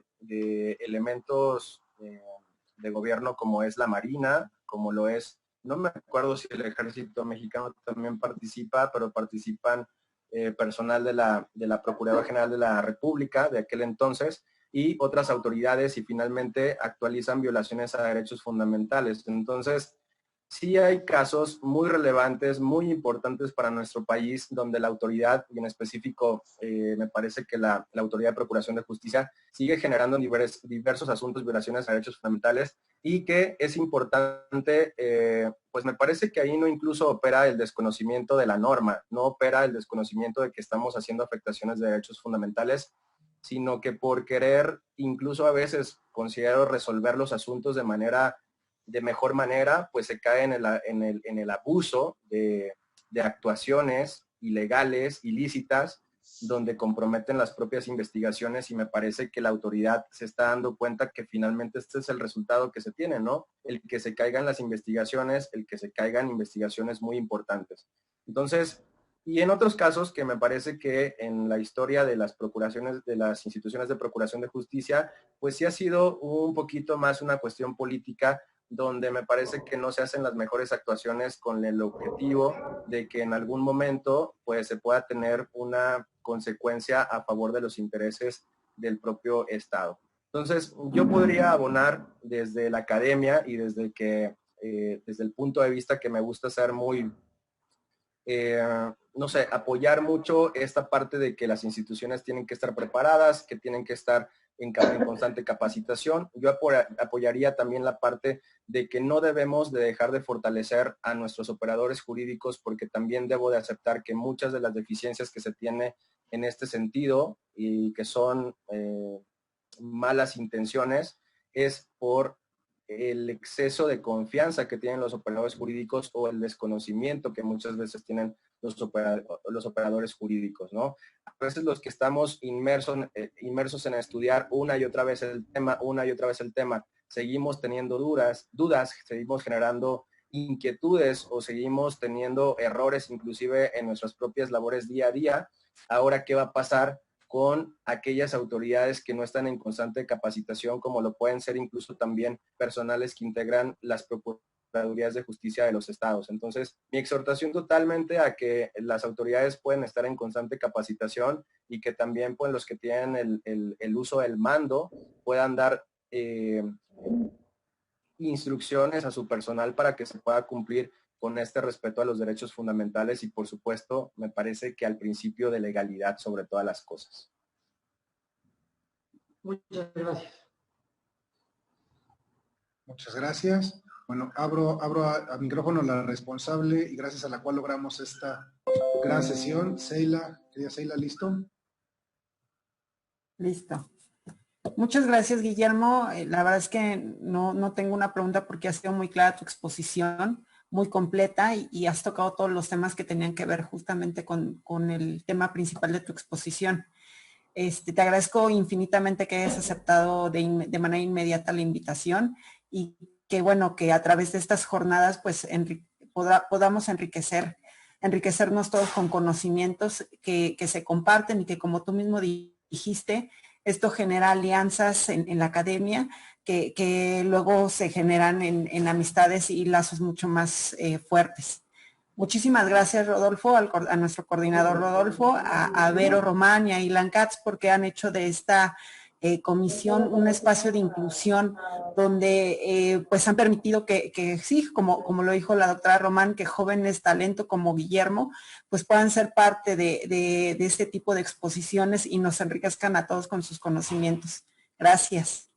elementos de gobierno como es la Marina, como lo es, no me acuerdo si el Ejército Mexicano también participa, pero participan personal de la Procuraduría General de la República de aquel entonces, y otras autoridades, y finalmente actualizan violaciones a derechos fundamentales. Entonces, sí hay casos muy relevantes, muy importantes para nuestro país, donde la autoridad, y en específico me parece que la Autoridad de Procuración de Justicia sigue generando diversos asuntos, violaciones a derechos fundamentales, y que es importante, pues me parece que ahí no incluso opera el desconocimiento de la norma, no opera el desconocimiento de que estamos haciendo afectaciones de derechos fundamentales, sino que por querer, incluso a veces considero resolver los asuntos de mejor manera, pues se cae en el abuso de actuaciones ilegales, ilícitas, donde comprometen las propias investigaciones, y me parece que la autoridad se está dando cuenta que finalmente este es el resultado que se tiene, ¿no? El que se caigan las investigaciones, el que se caigan investigaciones muy importantes. Entonces, y en otros casos que me parece que en la historia de las procuraciones, de las instituciones de procuración de justicia, pues sí ha sido un poquito más una cuestión política, donde me parece que no se hacen las mejores actuaciones con el objetivo de que en algún momento pues se pueda tener una consecuencia a favor de los intereses del propio Estado. Entonces, yo podría abonar desde la academia y desde el punto de vista que me gusta ser muy, no sé, apoyar mucho esta parte de que las instituciones tienen que estar preparadas, que tienen que estar en constante capacitación. Yo apoyaría también la parte de que no debemos de dejar de fortalecer a nuestros operadores jurídicos, porque también debo de aceptar que muchas de las deficiencias que se tiene en este sentido y que son malas intenciones es por el exceso de confianza que tienen los operadores jurídicos o el desconocimiento que muchas veces tienen los operadores jurídicos, ¿no? A veces los que estamos inmersos en estudiar una y otra vez el tema, seguimos teniendo dudas, seguimos generando inquietudes o seguimos teniendo errores inclusive en nuestras propias labores día a día. Ahora, ¿qué va a pasar con aquellas autoridades que no están en constante capacitación, como lo pueden ser incluso también personales que integran las procuradurías de justicia de los estados? Entonces, mi exhortación totalmente a que las autoridades pueden estar en constante capacitación, y que también pues los que tienen el uso del mando puedan dar instrucciones a su personal para que se pueda cumplir con este respeto a los derechos fundamentales, y por supuesto me parece que al principio de legalidad sobre todas las cosas. Muchas gracias. Muchas gracias. Bueno, abro a micrófono la responsable y gracias a la cual logramos esta gran sesión. Seila, querida Seila, ¿listo? Listo. Muchas gracias, Guillermo. La verdad es que no tengo una pregunta porque ha sido muy clara tu exposición, muy completa, y has tocado todos los temas que tenían que ver justamente con el tema principal de tu exposición. Te agradezco infinitamente que hayas aceptado de manera inmediata la invitación, y que bueno, que a través de estas jornadas pues podamos enriquecernos todos con conocimientos que se comparten, y que, como tú mismo dijiste, esto genera alianzas en la academia que luego se generan en amistades y lazos mucho más fuertes. Muchísimas gracias, Rodolfo, a nuestro coordinador Rodolfo, a Vero Román y a Ilan Katz, porque han hecho de esta comisión un espacio de inclusión donde pues han permitido que sí, como lo dijo la doctora Román, que jóvenes talento como Guillermo pues puedan ser parte de este tipo de exposiciones y nos enriquezcan a todos con sus conocimientos. Gracias.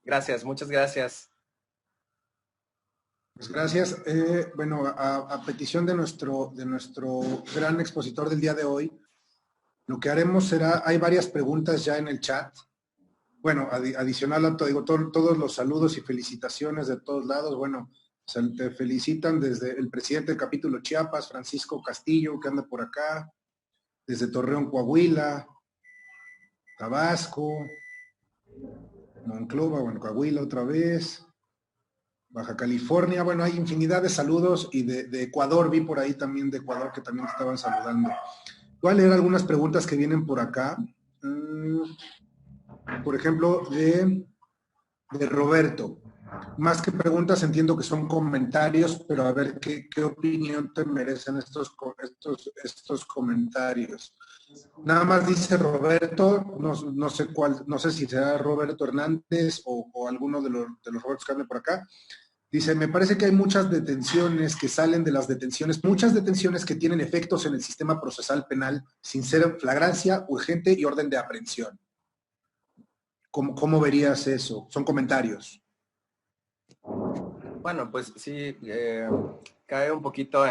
Gracias, muchas gracias. Pues gracias. Bueno, a petición de nuestro gran expositor del día de hoy, lo que haremos será, hay varias preguntas ya en el chat. Bueno, adicional a todo, digo, todos los saludos y felicitaciones de todos lados. Bueno, te felicitan desde el presidente del capítulo Chiapas, Francisco Castillo, que anda por acá, desde Torreón, Coahuila, Tabasco, Monclova, bueno, Coahuila otra vez. Baja California, bueno, hay infinidad de saludos y de Ecuador, vi por ahí también de Ecuador que también te estaban saludando. Voy a leer algunas preguntas que vienen por acá. Por ejemplo, de Roberto. Más que preguntas, entiendo que son comentarios, pero a ver qué opinión te merecen estos comentarios. Nada más dice Roberto, no sé cuál, no sé si será Roberto Hernández o alguno de los Robertos que hable por acá. Dice, me parece que hay muchas detenciones que salen de las detenciones, muchas detenciones que tienen efectos en el sistema procesal penal sin ser flagrancia, urgente y orden de aprehensión. ¿Cómo verías eso? Son comentarios. Bueno, pues sí, cae un poquito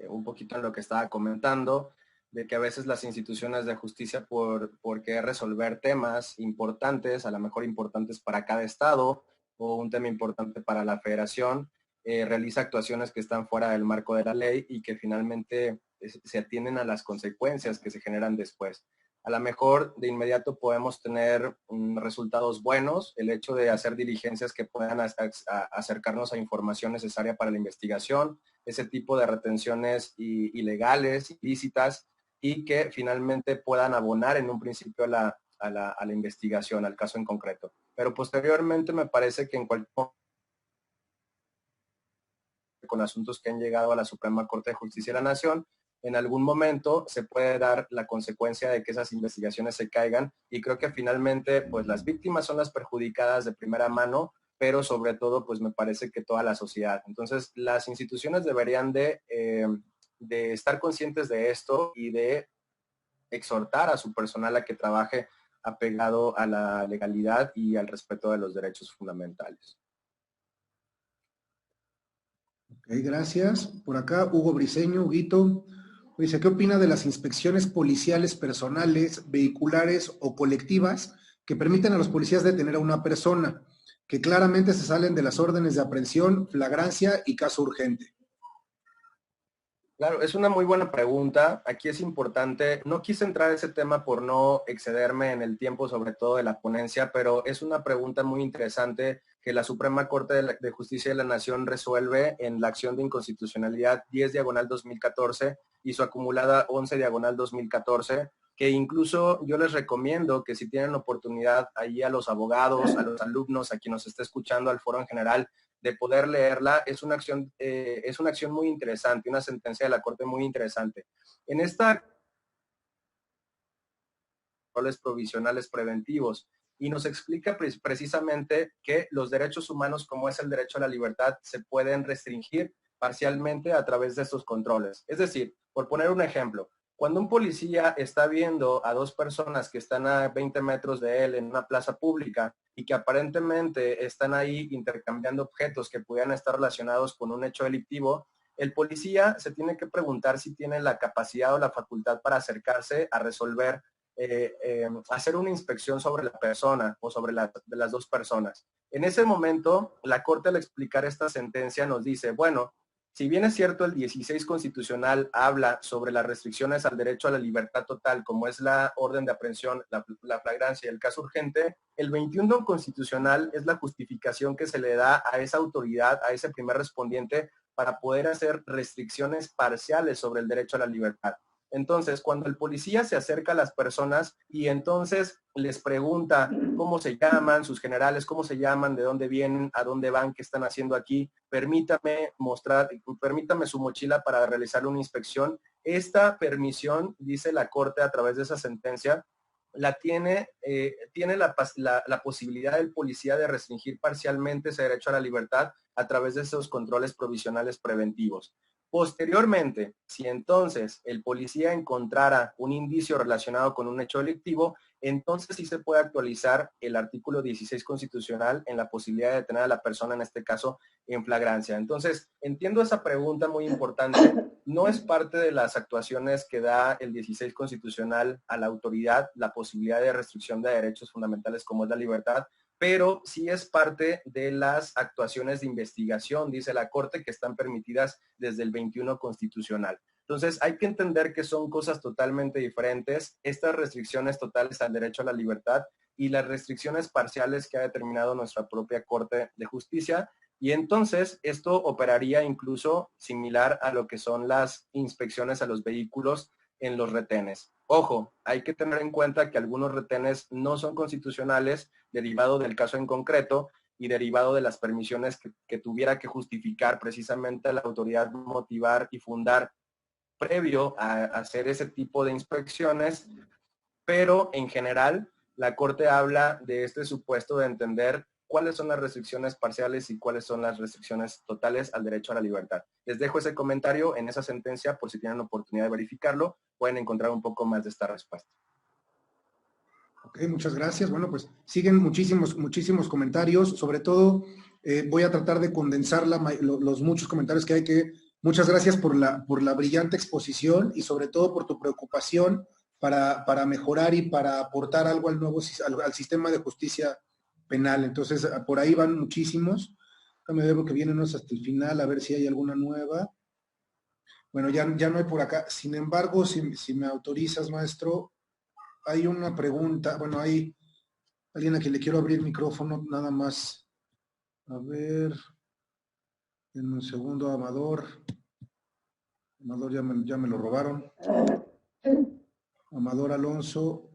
un poquito en lo que estaba comentando, de que a veces las instituciones de justicia por querer resolver temas importantes, a lo mejor importantes para cada estado o un tema importante para la federación, realiza actuaciones que están fuera del marco de la ley y que finalmente se atienden a las consecuencias que se generan después. A lo mejor de inmediato podemos tener resultados buenos, el hecho de hacer diligencias que puedan acercarnos a información necesaria para la investigación, ese tipo de retenciones ilegales, ilícitas, y que finalmente puedan abonar en un principio a la investigación, al caso en concreto. Pero posteriormente me parece que en cualquier momento, con asuntos que han llegado a la Suprema Corte de Justicia de la Nación, en algún momento se puede dar la consecuencia de que esas investigaciones se caigan y creo que finalmente pues las víctimas son las perjudicadas de primera mano, pero sobre todo pues me parece que toda la sociedad. Entonces las instituciones deberían de estar conscientes de esto y de exhortar a su personal a que trabaje apegado a la legalidad y al respeto de los derechos fundamentales. Ok, gracias. Por acá, Hugo Briceño, Huguito, dice, ¿qué opina de las inspecciones policiales personales, vehiculares o colectivas que permiten a los policías detener a una persona, que claramente se salen de las órdenes de aprehensión, flagrancia y caso urgente? Claro, es una muy buena pregunta. Aquí es importante, no quise entrar a ese tema por no excederme en el tiempo, sobre todo de la ponencia, pero es una pregunta muy interesante que la Suprema Corte de Justicia de la Nación resuelve en la acción de inconstitucionalidad 10/2014 y su acumulada 11/2014, que incluso yo les recomiendo que si tienen oportunidad allí a los abogados, a los alumnos, a quien nos esté escuchando, al foro en general, de poder leerla, es una acción muy interesante, una sentencia de la Corte muy interesante. En esta controles provisionales preventivos y nos explica precisamente que los derechos humanos, como es el derecho a la libertad, se pueden restringir parcialmente a través de estos controles. Es decir, por poner un ejemplo, cuando un policía está viendo a dos personas que están a 20 metros de él en una plaza pública y que aparentemente están ahí intercambiando objetos que pudieran estar relacionados con un hecho delictivo, el policía se tiene que preguntar si tiene la capacidad o la facultad para acercarse a resolver, hacer una inspección sobre la persona o sobre de las dos personas. En ese momento, la Corte al explicar esta sentencia nos dice, bueno, si bien es cierto el 16 constitucional habla sobre las restricciones al derecho a la libertad total, como es la orden de aprehensión, la flagrancia y el caso urgente, el 21 constitucional es la justificación que se le da a esa autoridad, a ese primer respondiente, para poder hacer restricciones parciales sobre el derecho a la libertad. Entonces, cuando el policía se acerca a las personas y entonces les pregunta cómo se llaman, sus generales, cómo se llaman, de dónde vienen, a dónde van, qué están haciendo aquí, permítame su mochila para realizar una inspección. Esta permisión, dice la Corte a través de esa sentencia, tiene la posibilidad del policía de restringir parcialmente ese derecho a la libertad a través de esos controles provisionales preventivos. Posteriormente, si entonces el policía encontrara un indicio relacionado con un hecho delictivo, entonces sí se puede actualizar el artículo 16 constitucional en la posibilidad de detener a la persona, en este caso, en flagrancia. Entonces, entiendo esa pregunta muy importante. No es parte de las actuaciones que da el 16 constitucional a la autoridad la posibilidad de restricción de derechos fundamentales como es la libertad, pero sí es parte de las actuaciones de investigación, dice la Corte, que están permitidas desde el 21 constitucional. Entonces hay que entender que son cosas totalmente diferentes, estas restricciones totales al derecho a la libertad y las restricciones parciales que ha determinado nuestra propia Corte de Justicia. Y entonces esto operaría incluso similar a lo que son las inspecciones a los vehículos en los retenes. Ojo, hay que tener en cuenta que algunos retenes no son constitucionales, derivado del caso en concreto y derivado de las permisiones que tuviera que justificar precisamente la autoridad, motivar y fundar previo a hacer ese tipo de inspecciones, pero en general la Corte habla de este supuesto de entender cuáles son las restricciones parciales y cuáles son las restricciones totales al derecho a la libertad. Les dejo ese comentario en esa sentencia por si tienen la oportunidad de verificarlo, pueden encontrar un poco más de esta respuesta. Ok, muchas gracias. Bueno, pues siguen muchísimos comentarios. Sobre todo, voy a tratar de condensar los muchos comentarios que hay. Muchas gracias por la brillante exposición y sobre todo por tu preocupación para mejorar y para aportar algo al sistema de justicia penal. Entonces, por ahí van muchísimos. Déjame ver porque vienen hasta el final, a ver si hay alguna nueva. Bueno, ya no hay por acá. Sin embargo, si me autorizas, maestro, hay una pregunta. Bueno, hay alguien a quien le quiero abrir el micrófono, nada más. A ver, en un segundo, Amador. Amador ya me lo robaron. Amador Alonso.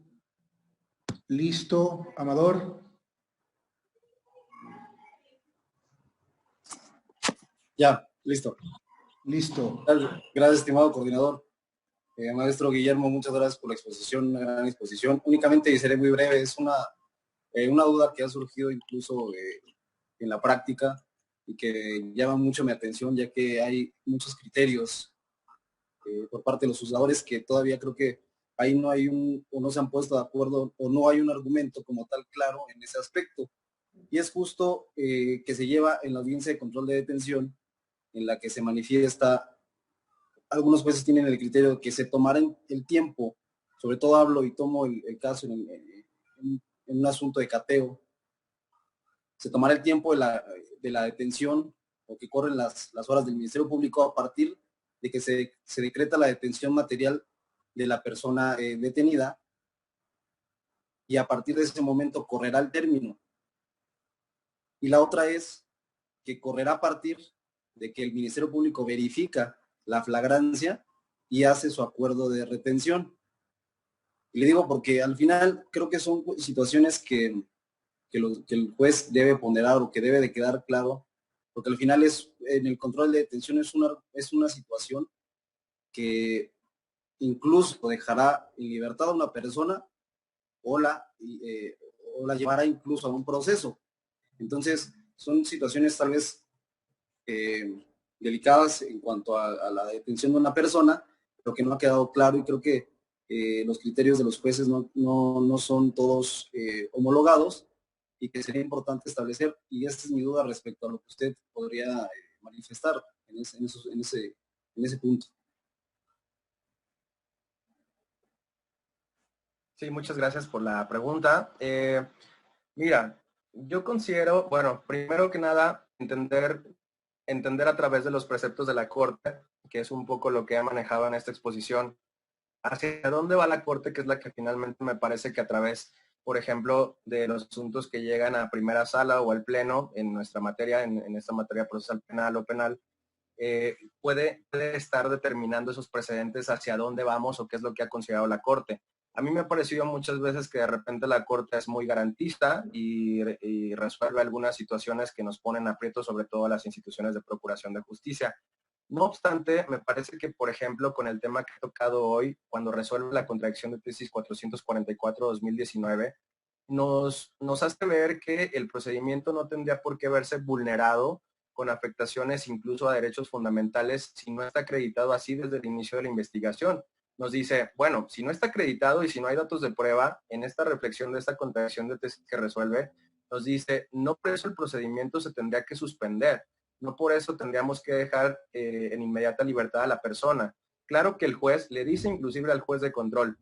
Listo, Amador. Ya, listo. Listo. Gracias, estimado coordinador. Maestro Guillermo, muchas gracias por la exposición, una gran exposición. Únicamente seré muy breve, es una duda que ha surgido incluso en la práctica y que llama mucho mi atención, ya que hay muchos criterios por parte de los juzgadores que todavía creo que ahí no hay o no se han puesto de acuerdo o no hay un argumento como tal claro en ese aspecto. Y es justo que se lleva en la audiencia de control de detención, en la que se manifiesta, algunos jueces tienen el criterio de que se tomaran el tiempo, sobre todo hablo y tomo el caso en un asunto de cateo, se tomará el tiempo de la detención o que corren las horas del Ministerio Público a partir de que se decreta la detención material de la persona detenida, y a partir de ese momento correrá el término. Y la otra es que correrá a partir de que el Ministerio Público verifica la flagrancia y hace su acuerdo de retención. Y le digo porque al final creo que son situaciones que el juez debe ponderar o que debe de quedar claro, porque al final en el control de detención es una situación que incluso dejará en libertad a una persona o la llevará incluso a un proceso. Entonces, son situaciones tal vez delicadas en cuanto a la detención de una persona, pero que no ha quedado claro, y creo que los criterios de los jueces no son todos homologados, y que sería importante establecer, y esta es mi duda respecto a lo que usted podría manifestar en ese punto. Sí, muchas gracias por la pregunta. Mira, yo considero, bueno, primero que nada, entender a través de los preceptos de la Corte, que es un poco lo que ha manejado en esta exposición, hacia dónde va la Corte, que es la que finalmente me parece que a través, por ejemplo, de los asuntos que llegan a primera sala o al pleno en nuestra materia, en esta materia procesal penal o penal, puede estar determinando esos precedentes hacia dónde vamos o qué es lo que ha considerado la Corte. A mí me ha parecido muchas veces que de repente la Corte es muy garantista y resuelve algunas situaciones que nos ponen aprietos, sobre todo a las instituciones de procuración de justicia. No obstante, me parece que, por ejemplo, con el tema que he tocado hoy, cuando resuelve la contradicción de tesis 444-2019, nos hace ver que el procedimiento no tendría por qué verse vulnerado con afectaciones incluso a derechos fundamentales si no está acreditado así desde el inicio de la investigación. Nos dice, bueno, si no está acreditado y si no hay datos de prueba, en esta reflexión de esta contradicción de tesis que resuelve, nos dice, no por eso el procedimiento se tendría que suspender, no por eso tendríamos que dejar en inmediata libertad a la persona. Claro que el juez le dice inclusive al juez de control,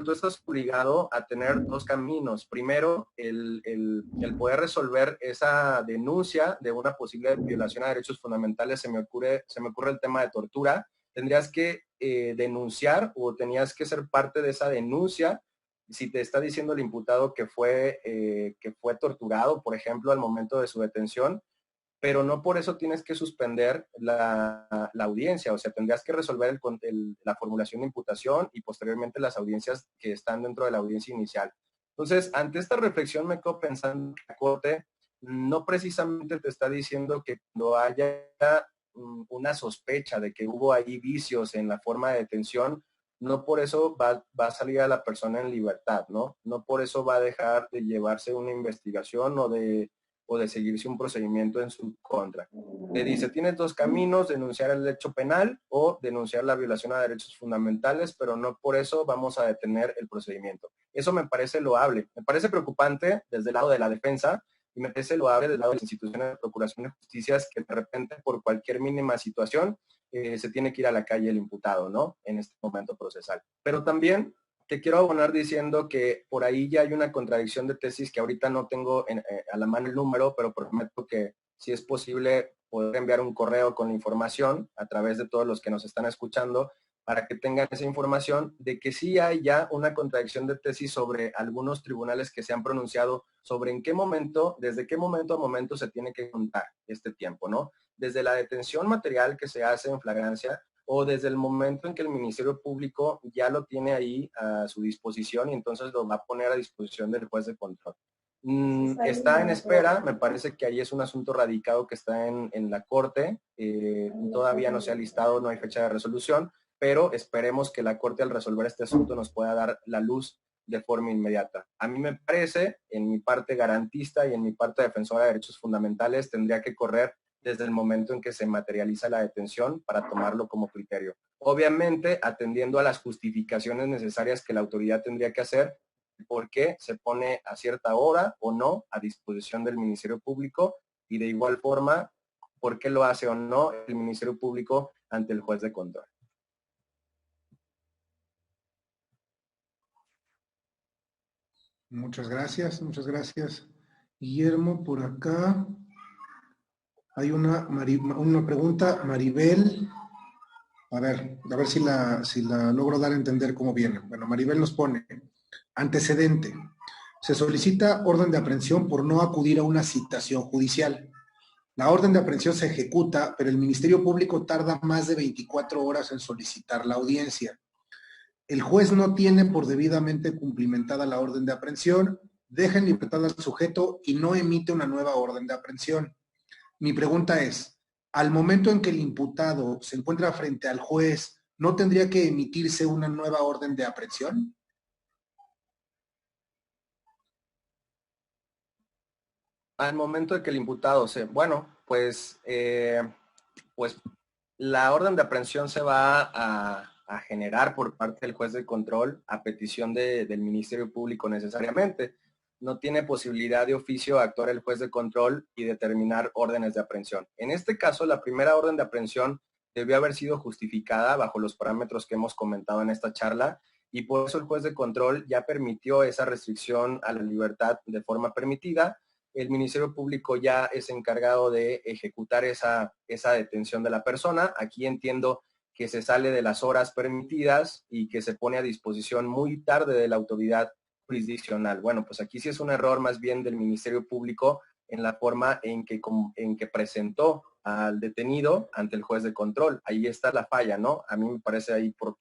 tú estás obligado a tener dos caminos. Primero, el poder resolver esa denuncia de una posible violación a derechos fundamentales. Se me ocurre el tema de tortura, tendrías que denunciar o tenías que ser parte de esa denuncia si te está diciendo el imputado que fue torturado, por ejemplo, al momento de su detención, pero no por eso tienes que suspender la audiencia, o sea, tendrías que resolver la formulación de imputación y posteriormente las audiencias que están dentro de la audiencia inicial. Entonces, ante esta reflexión me quedo pensando que la Corte no precisamente te está diciendo que cuando haya una sospecha de que hubo ahí vicios en la forma de detención, no por eso va a salir a la persona en libertad, ¿no? No por eso va a dejar de llevarse una investigación o de seguirse un procedimiento en su contra. Le dice, tienes dos caminos, denunciar el hecho penal o denunciar la violación a derechos fundamentales, pero no por eso vamos a detener el procedimiento. Eso me parece loable. Me parece preocupante desde el lado de la defensa y me parece loable desde el lado de las instituciones de procuración de justicia que de repente por cualquier mínima situación se tiene que ir a la calle el imputado, ¿no? En este momento procesal. Pero también te quiero abonar diciendo que por ahí ya hay una contradicción de tesis que ahorita no tengo a la mano el número, pero prometo que si es posible poder enviar un correo con la información a través de todos los que nos están escuchando para que tengan esa información de que sí hay ya una contradicción de tesis sobre algunos tribunales que se han pronunciado sobre en qué momento, desde qué momento a momento se tiene que contar este tiempo, ¿no? Desde la detención material que se hace en flagrancia o desde el momento en que el Ministerio Público ya lo tiene ahí a su disposición y entonces lo va a poner a disposición del juez de control. Está en espera, me parece que ahí es un asunto radicado que está en la Corte, todavía no se ha listado, no hay fecha de resolución, pero esperemos que la Corte al resolver este asunto nos pueda dar la luz de forma inmediata. A mí me parece, en mi parte garantista y en mi parte defensora de derechos fundamentales, tendría que correr desde el momento en que se materializa la detención para tomarlo como criterio. Obviamente, atendiendo a las justificaciones necesarias que la autoridad tendría que hacer, por qué se pone a cierta hora o no a disposición del Ministerio Público y de igual forma, por qué lo hace o no el Ministerio Público ante el juez de control. Muchas gracias, Guillermo. Por acá hay una pregunta, Maribel. A ver si la logro dar a entender cómo viene. Bueno, Maribel nos pone, antecedente. Se solicita orden de aprehensión por no acudir a una citación judicial. La orden de aprehensión se ejecuta, pero el Ministerio Público tarda más de 24 horas en solicitar la audiencia. El juez no tiene por debidamente cumplimentada la orden de aprehensión, deja en libertad al sujeto y no emite una nueva orden de aprehensión. Mi pregunta es, al momento en que el imputado se encuentra frente al juez, ¿no tendría que emitirse una nueva orden de aprehensión? Al momento de que el imputado pues la orden de aprehensión se va a generar por parte del juez de control a petición del Ministerio Público necesariamente. No tiene posibilidad de oficio actuar el juez de control y determinar órdenes de aprehensión. En este caso, la primera orden de aprehensión debió haber sido justificada bajo los parámetros que hemos comentado en esta charla y por eso el juez de control ya permitió esa restricción a la libertad de forma permitida. El Ministerio Público ya es encargado de ejecutar esa detención de la persona. Aquí entiendo que se sale de las horas permitidas y que se pone a disposición muy tarde de la autoridad jurisdiccional. Bueno, pues aquí sí es un error más bien del Ministerio Público en la forma en que presentó al detenido ante el juez de control. Ahí está la falla, ¿no? A mí me parece ahí por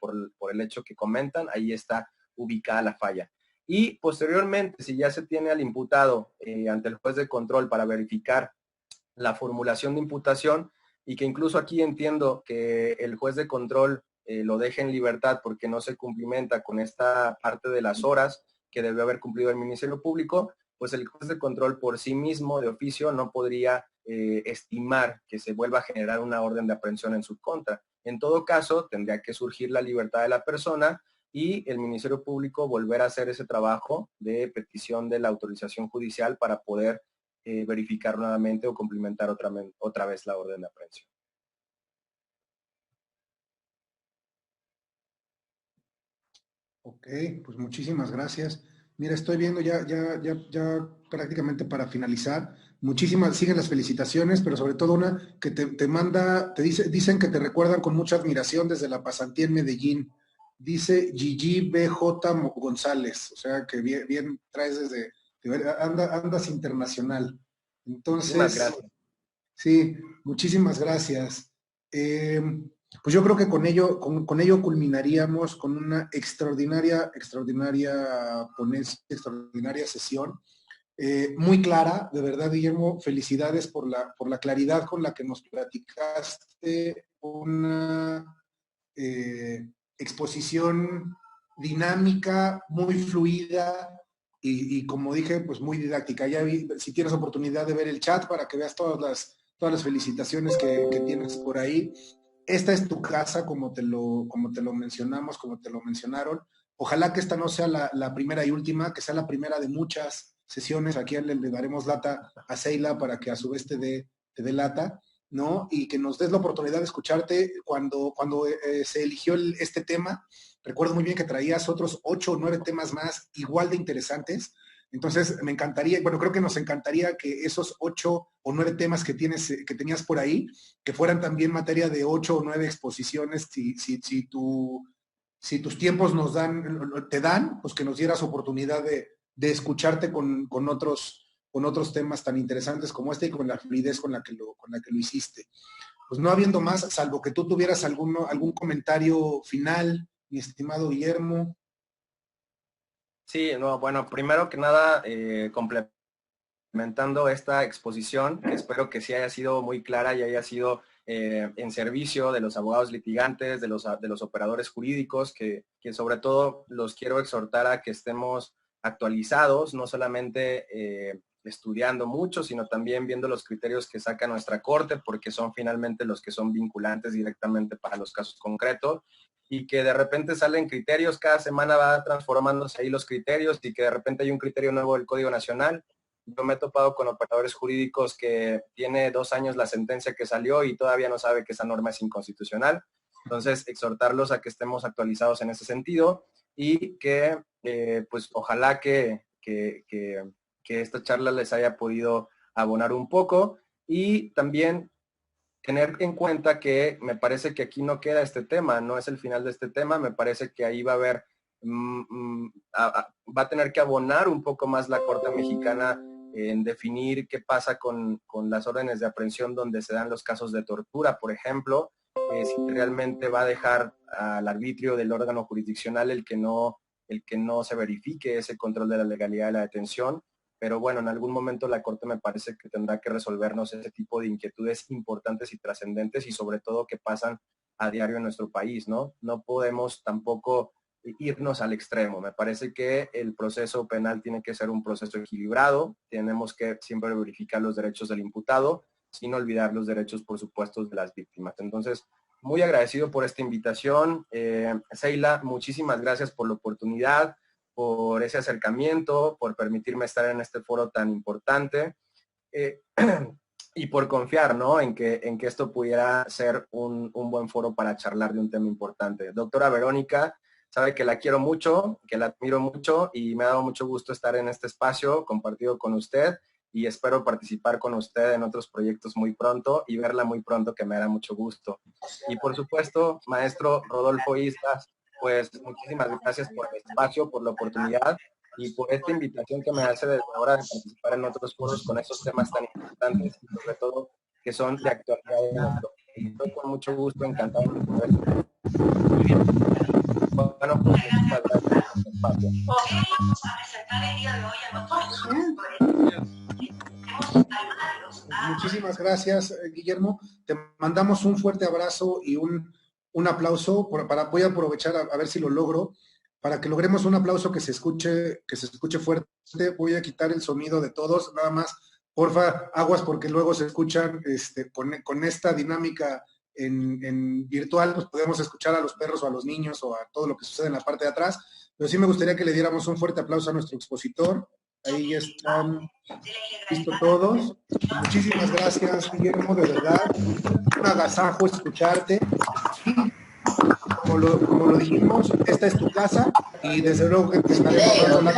el hecho que comentan, ahí está ubicada la falla. Y posteriormente, si ya se tiene al imputado ante el juez de control para verificar la formulación de imputación y que incluso aquí entiendo que el juez de control lo deje en libertad porque no se cumplimenta con esta parte de las horas que debe haber cumplido el Ministerio Público, pues el juez de control por sí mismo de oficio no podría estimar que se vuelva a generar una orden de aprehensión en su contra. En todo caso, tendría que surgir la libertad de la persona y el Ministerio Público volver a hacer ese trabajo de petición de la autorización judicial para poder verificar nuevamente o complementar otra vez la orden de aprehensión. Ok, pues muchísimas gracias. Mira, estoy viendo ya prácticamente para finalizar. Muchísimas, siguen las felicitaciones, pero sobre todo una que te manda, dicen que te recuerdan con mucha admiración desde la pasantía en Medellín. Dice Gigi BJ González, o sea que bien traes andas internacional. Entonces, sí, muchísimas gracias. Pues yo creo que con ello culminaríamos con una extraordinaria ponencia, extraordinaria sesión. Muy clara, de verdad, Guillermo, felicidades por la claridad con la que nos platicaste, una exposición dinámica, muy fluida y como dije, pues muy didáctica. Ya si tienes oportunidad de ver el chat para que veas todas las felicitaciones que tienes por ahí. Esta es tu casa, como te lo mencionamos, como te lo mencionaron. Ojalá que esta no sea la primera y última, que sea la primera de muchas sesiones. Aquí le daremos lata a Seila para que a su vez te dé lata, ¿no? Y que nos des la oportunidad de escucharte cuando se eligió este tema. Recuerdo muy bien que traías otros 8 o 9 temas más igual de interesantes. Entonces, me encantaría, bueno, creo que nos encantaría que esos 8 o 9 temas que tenías por ahí, que fueran también materia de 8 o 9 exposiciones, si tus tiempos te dan, pues que nos dieras oportunidad de escucharte con otros temas tan interesantes como este y con la fluidez con la que lo hiciste. Pues no habiendo más, salvo que tú tuvieras algún comentario final, mi estimado Guillermo. Sí, no, bueno, primero que nada, complementando esta exposición, que espero que sí haya sido muy clara y haya sido en servicio de los abogados litigantes, de los operadores jurídicos, que sobre todo los quiero exhortar a que estemos actualizados, no solamente estudiando mucho, sino también viendo los criterios que saca nuestra corte, porque son finalmente los que son vinculantes directamente para los casos concretos, y que de repente salen criterios, cada semana va transformándose ahí los criterios, y que de repente hay un criterio nuevo del Código Nacional. Yo me he topado con operadores jurídicos que tiene 2 años la sentencia que salió y todavía no sabe que esa norma es inconstitucional. Entonces, exhortarlos a que estemos actualizados en ese sentido y que, pues, ojalá que esta charla les haya podido abonar un poco, y también tener en cuenta que me parece que aquí no queda este tema, no es el final de este tema, me parece que ahí va a haber, va a tener que abonar un poco más la Corte Mexicana en definir qué pasa con las órdenes de aprehensión donde se dan los casos de tortura, por ejemplo, si realmente va a dejar al arbitrio del órgano jurisdiccional el que no se verifique ese control de la legalidad de la detención. Pero bueno, en algún momento la Corte me parece que tendrá que resolvernos ese tipo de inquietudes importantes y trascendentes, y sobre todo que pasan a diario en nuestro país, ¿no? No podemos tampoco irnos al extremo. Me parece que el proceso penal tiene que ser un proceso equilibrado. Tenemos que siempre verificar los derechos del imputado, sin olvidar los derechos, por supuesto, de las víctimas. Entonces, muy agradecido por esta invitación. Seila, muchísimas gracias por la oportunidad, por ese acercamiento, por permitirme estar en este foro tan importante, y por confiar, ¿no?, en que esto pudiera ser un buen foro para charlar de un tema importante. Doctora Verónica, sabe que la quiero mucho, que la admiro mucho, y me ha dado mucho gusto estar en este espacio compartido con usted, y espero participar con usted en otros proyectos muy pronto y verla muy pronto, que me hará mucho gusto. Y por supuesto, maestro Rodolfo Islas, pues muchísimas gracias por el espacio, por la oportunidad y por esta invitación que me hace desde ahora de participar en otros foros con esos temas tan importantes y sobre todo que son de actualidad de nuestro país. Estoy con mucho gusto, encantado de poder. Bueno, pues muchísimas gracias por este espacio. Vamos a presentar el día de hoy a nuestros Muchísimas gracias, Guillermo. Te mandamos un fuerte abrazo y un aplauso. Voy a aprovechar a ver si lo logro. Para que logremos un aplauso que se escuche fuerte, voy a quitar el sonido de todos. Nada más, porfa, aguas, porque luego se escuchan con esta dinámica en virtual, pues podemos escuchar a los perros o a los niños o a todo lo que sucede en la parte de atrás. Pero sí me gustaría que le diéramos un fuerte aplauso a nuestro expositor. Ahí están listos todos. Muchísimas gracias, Guillermo, de verdad. Un agasajo escucharte. como lo dijimos, esta es tu casa y desde luego que te estaremos dando una